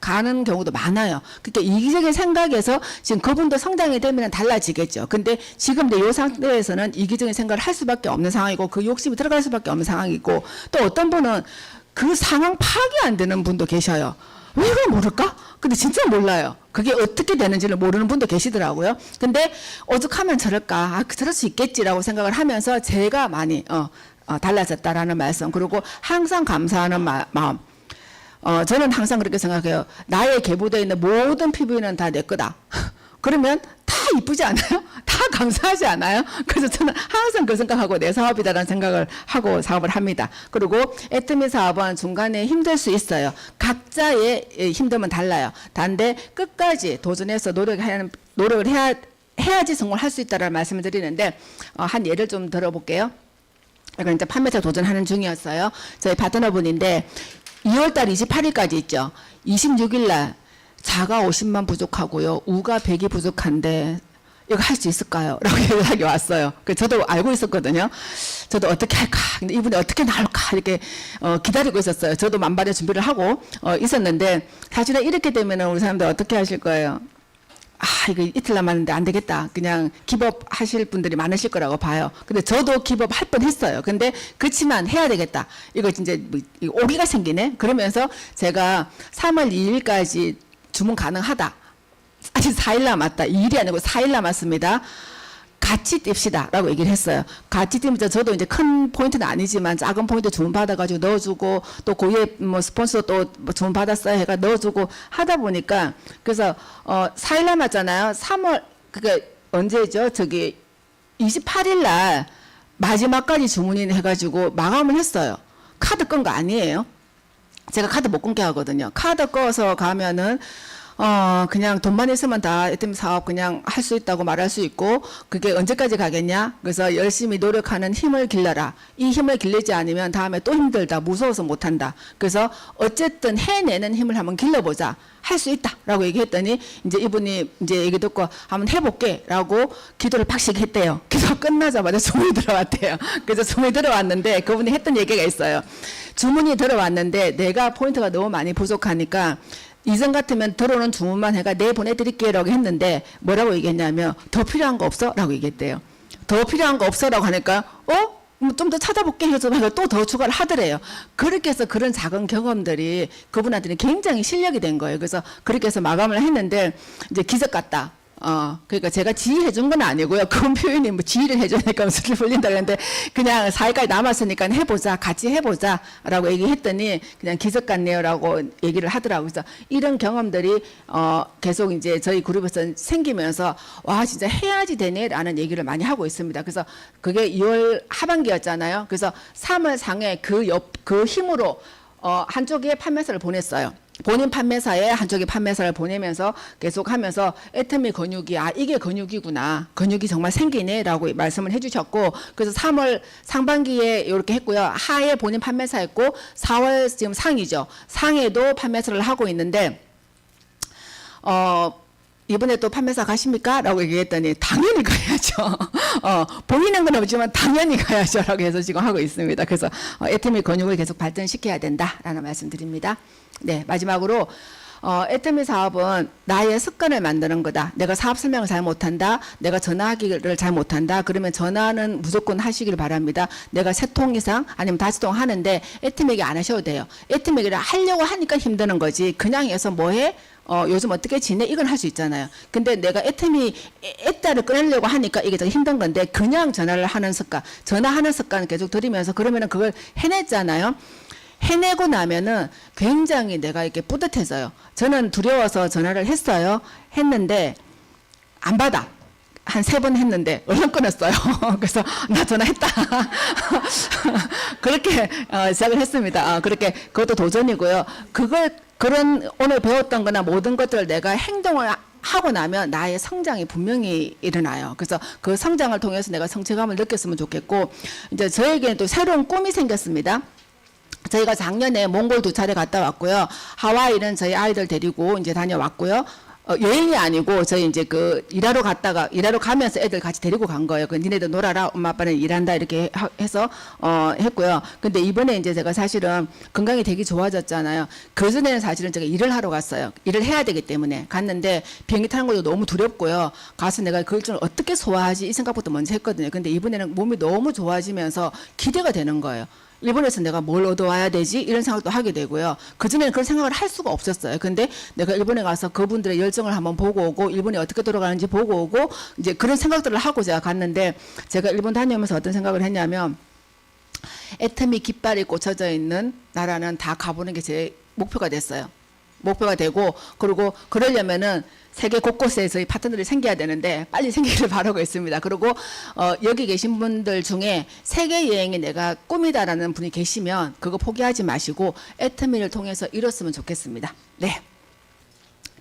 가는 경우도 많아요. 그러니까 이기적인 생각에서 지금 그분도 성장이 되면 달라지겠죠. 근데 지금 이 상태에서는 이기적인 생각을 할 수밖에 없는 상황이고 그 욕심이 들어갈 수밖에 없는 상황이고 또 어떤 분은 그 상황 파악이 안 되는 분도 계셔요. 왜 그걸 모를까? 근데 진짜 몰라요. 그게 어떻게 되는지를 모르는 분도 계시더라고요. 근데 오죽하면 저럴까? 저럴 수 있겠지라고 생각을 하면서 제가 많이 달라졌다라는 말씀. 그리고 항상 감사하는 마음. 저는 항상 그렇게 생각해요. 나의 계보되어 있는 모든 피부는 다 내 거다. 그러면 다 이쁘지 않아요? 다 감사하지 않아요? 그래서 저는 항상 그 생각하고 내 사업이다라는 생각을 하고 사업을 합니다. 그리고 애터미 사업은 중간에 힘들 수 있어요. 각자의 힘듦은 달라요. 단데 끝까지 도전해서 노력을 해야지 성공을 할 수 있다는 말씀을 드리는데 한 예를 좀 들어볼게요. 이건 이제 판매자 도전하는 중이었어요. 저희 파트너분인데 2월달 28일까지 있죠. 26일 날 자가 50만 부족하고요. 우가 100이 부족한데 이거 할 수 있을까요? 라고 연락이 왔어요. 저도 알고 있었거든요. 저도 어떻게 할까? 근데 이분이 어떻게 나올까? 이렇게 기다리고 있었어요. 저도 만반의 준비를 하고 있었는데 사실은 이렇게 되면 우리 사람들 어떻게 하실 거예요? 이거 이틀 남았는데 안 되겠다. 그냥 기법 하실 분들이 많으실 거라고 봐요. 근데 저도 기법 할 뻔 했어요. 근데 그렇지만 해야 되겠다. 이거 진짜 뭐 오기가 생기네. 그러면서 제가 3월 2일까지 주문 가능하다. 아직 4일 남았다. 2일이 아니고 4일 남았습니다. 같이 띱시다 라고 얘기를 했어요. 같이 띄면서 저도 이제 큰 포인트는 아니지만 작은 포인트 주문 받아가지고 넣어주고 또 고유의 뭐 스폰서 또뭐 주문 받았어요 해가 넣어주고 하다 보니까 그래서 4일 남았잖아요. 3월 그게 언제죠? 저기 28일 날 마지막까지 주문인 해가지고 마감을 했어요. 카드 끈 거 아니에요. 제가 카드 못 끊게 하거든요. 카드 꺼서 가면은 그냥 돈만 있으면 다 애템 사업 그냥 할 수 있다고 말할 수 있고, 그게 언제까지 가겠냐? 그래서 열심히 노력하는 힘을 길러라. 이 힘을 길리지 않으면 다음에 또 힘들다. 무서워서 못한다. 그래서 어쨌든 해내는 힘을 한번 길러보자. 할 수 있다. 라고 얘기했더니, 이제 이분이 이제 얘기 듣고 한번 해볼게. 라고 기도를 팍씩 했대요. 기도 끝나자마자 주문이 들어왔대요. 그래서 주문이 들어왔는데, 그분이 했던 얘기가 있어요. 주문이 들어왔는데, 내가 포인트가 너무 많이 부족하니까, 이전 같으면 들어오는 주문만 해가 내 보내드릴게요 라고 했는데 뭐라고 얘기했냐면 더 필요한 거 없어? 라고 얘기했대요. 더 필요한 거 없어? 라고 하니까 좀 더 찾아볼게 해서 또 더 추가를 하더래요. 그렇게 해서 그런 작은 경험들이 그분한테는 굉장히 실력이 된 거예요. 그래서 그렇게 해서 마감을 했는데 이제 기적 같다. 그러니까 제가 지휘해 준 건 아니고요. 그분 표현이 뭐 지휘를 해주니까 무슨 풀린다 그랬는데 그냥 4일까지 남았으니까 해보자. 같이 해보자. 라고 얘기했더니 그냥 기적 같네요. 라고 얘기를 하더라고요. 그래서 이런 경험들이 계속 이제 저희 그룹에서 생기면서 와, 진짜 해야지 되네. 라는 얘기를 많이 하고 있습니다. 그래서 그게 2월 하반기였잖아요. 그래서 3월 상에 그 힘으로 한쪽에 판매서를 보냈어요. 본인 판매사에 한쪽에 판매사를 보내면서 계속 하면서 애터미 근육이 이게 근육이구나. 근육이 정말 생기네 라고 말씀을 해주셨고, 그래서 3월 상반기에 이렇게 했고요. 하에 본인 판매사 했고 4월 지금 상이죠. 상에도 판매사를 하고 있는데 이번에 또 판매사 가십니까? 라고 얘기했더니 당연히 가야죠. 보이는 건 없지만 당연히 가야죠. 라고 해서 지금 하고 있습니다. 그래서 애터미 근육을 계속 발전시켜야 된다라는 말씀 드립니다. 네, 마지막으로 애터미 사업은 나의 습관을 만드는 거다. 내가 사업 설명을 잘 못한다. 내가 전화하기를 잘 못한다. 그러면 전화는 무조건 하시길 바랍니다. 내가 3통 이상 아니면 5통 하는데 애터미에게 안 하셔도 돼요. 애터미에게 하려고 하니까 힘드는 거지. 그냥 해서 뭐해? 요즘 어떻게 지내? 이건 할 수 있잖아요. 근데 내가 애터미 애따를 꺼내려고 하니까 이게 좀 힘든 건데 그냥 전화를 하는 습관, 전화하는 습관을 계속 들이면서 그러면은 그걸 해냈잖아요. 해내고 나면은 굉장히 내가 이렇게 뿌듯해져요. 저는 두려워서 전화를 했는데 안 받아. 한 3번 했는데 얼른 끊었어요. 그래서 나 전화했다. 그렇게 시작을 했습니다. 그렇게 그것도 도전이고요. 그런 오늘 배웠던 거나 모든 것들을 내가 행동을 하고 나면 나의 성장이 분명히 일어나요. 그래서 그 성장을 통해서 내가 성취감을 느꼈으면 좋겠고, 이제 저에게는 또 새로운 꿈이 생겼습니다. 저희가 작년에 몽골 2차례 갔다 왔고요. 하와이는 저희 아이들 데리고 이제 다녀왔고요. 여행이 아니고 저희 이제 일하러 가면서 애들 같이 데리고 간 거예요. 니네들 놀아라. 엄마 아빠는 일한다. 이렇게 해서 했고요. 근데 이번에 이제 제가 사실은 건강이 되게 좋아졌잖아요. 그전에는 사실은 제가 일을 하러 갔어요. 일을 해야 되기 때문에 갔는데 비행기 타는 것도 너무 두렵고요. 가서 내가 그걸 좀 어떻게 소화하지 이 생각부터 먼저 했거든요. 근데 이번에는 몸이 너무 좋아지면서 기대가 되는 거예요. 일본에서 내가 뭘 얻어와야 되지? 이런 생각도 하게 되고요. 그전에는 그런 생각을 할 수가 없었어요. 근데 내가 일본에 가서 그분들의 열정을 한번 보고 오고, 일본이 어떻게 돌아가는지 보고 오고, 이제 그런 생각들을 하고 제가 갔는데, 제가 일본 다녀오면서 어떤 생각을 했냐면, 애터미 깃발이 꽂혀져 있는 나라는 다 가보는 게 제 목표가 됐어요. 목표가 되고, 그리고 그러려면은 세계 곳곳에 저희 파트너들이 생겨야 되는데 빨리 생기기를 바라고 있습니다. 그리고 여기 계신 분들 중에 세계 여행이 내가 꿈이다라는 분이 계시면 그거 포기하지 마시고 애터미를 통해서 이뤘으면 좋겠습니다. 네,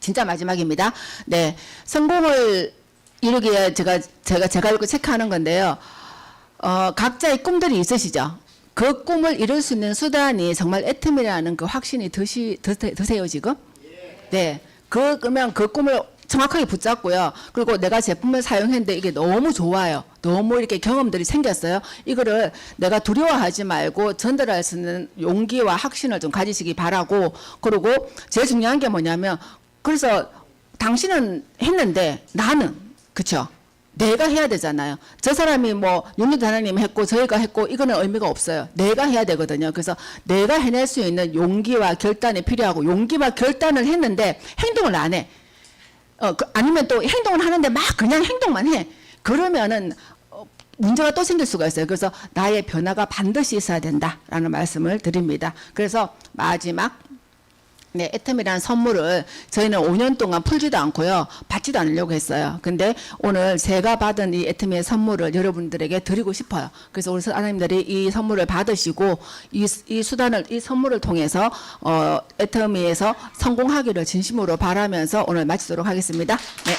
진짜 마지막입니다. 네, 성공을 이루기에 제가 이렇게 체크하는 건데요. 각자의 꿈들이 있으시죠? 그 꿈을 이룰 수 있는 수단이 정말 애터미라는 그 확신이 드세요 지금? 네. 그러면 그 꿈을 정확하게 붙잡고요. 그리고 내가 제품을 사용했는데 이게 너무 좋아요. 너무 이렇게 경험들이 생겼어요. 이거를 내가 두려워하지 말고 전달할 수 있는 용기와 확신을 좀 가지시기 바라고, 그리고 제일 중요한 게 뭐냐면, 그래서 당신은 했는데 나는 그쵸? 내가 해야 되잖아요. 저 사람이 뭐 윤리도 하나님 했고 저희가 했고 이거는 의미가 없어요. 내가 해야 되거든요. 그래서 내가 해낼 수 있는 용기와 결단이 필요하고 용기와 결단을 했는데 행동을 안 해. 아니면 또 행동을 하는데 막 그냥 행동만 해. 그러면은 문제가 또 생길 수가 있어요. 그래서 나의 변화가 반드시 있어야 된다라는 말씀을 드립니다. 그래서 마지막 네, 애텀이라는 선물을 저희는 5년 동안 풀지도 않고요. 받지도 않으려고 했어요. 근데 오늘 제가 받은 이 애텀의 선물을 여러분들에게 드리고 싶어요. 그래서 우리 하나님들이 이 선물을 받으시고 이 선물을 통해서 애텀이에서 성공하기를 진심으로 바라면서 오늘 마치도록 하겠습니다. 네.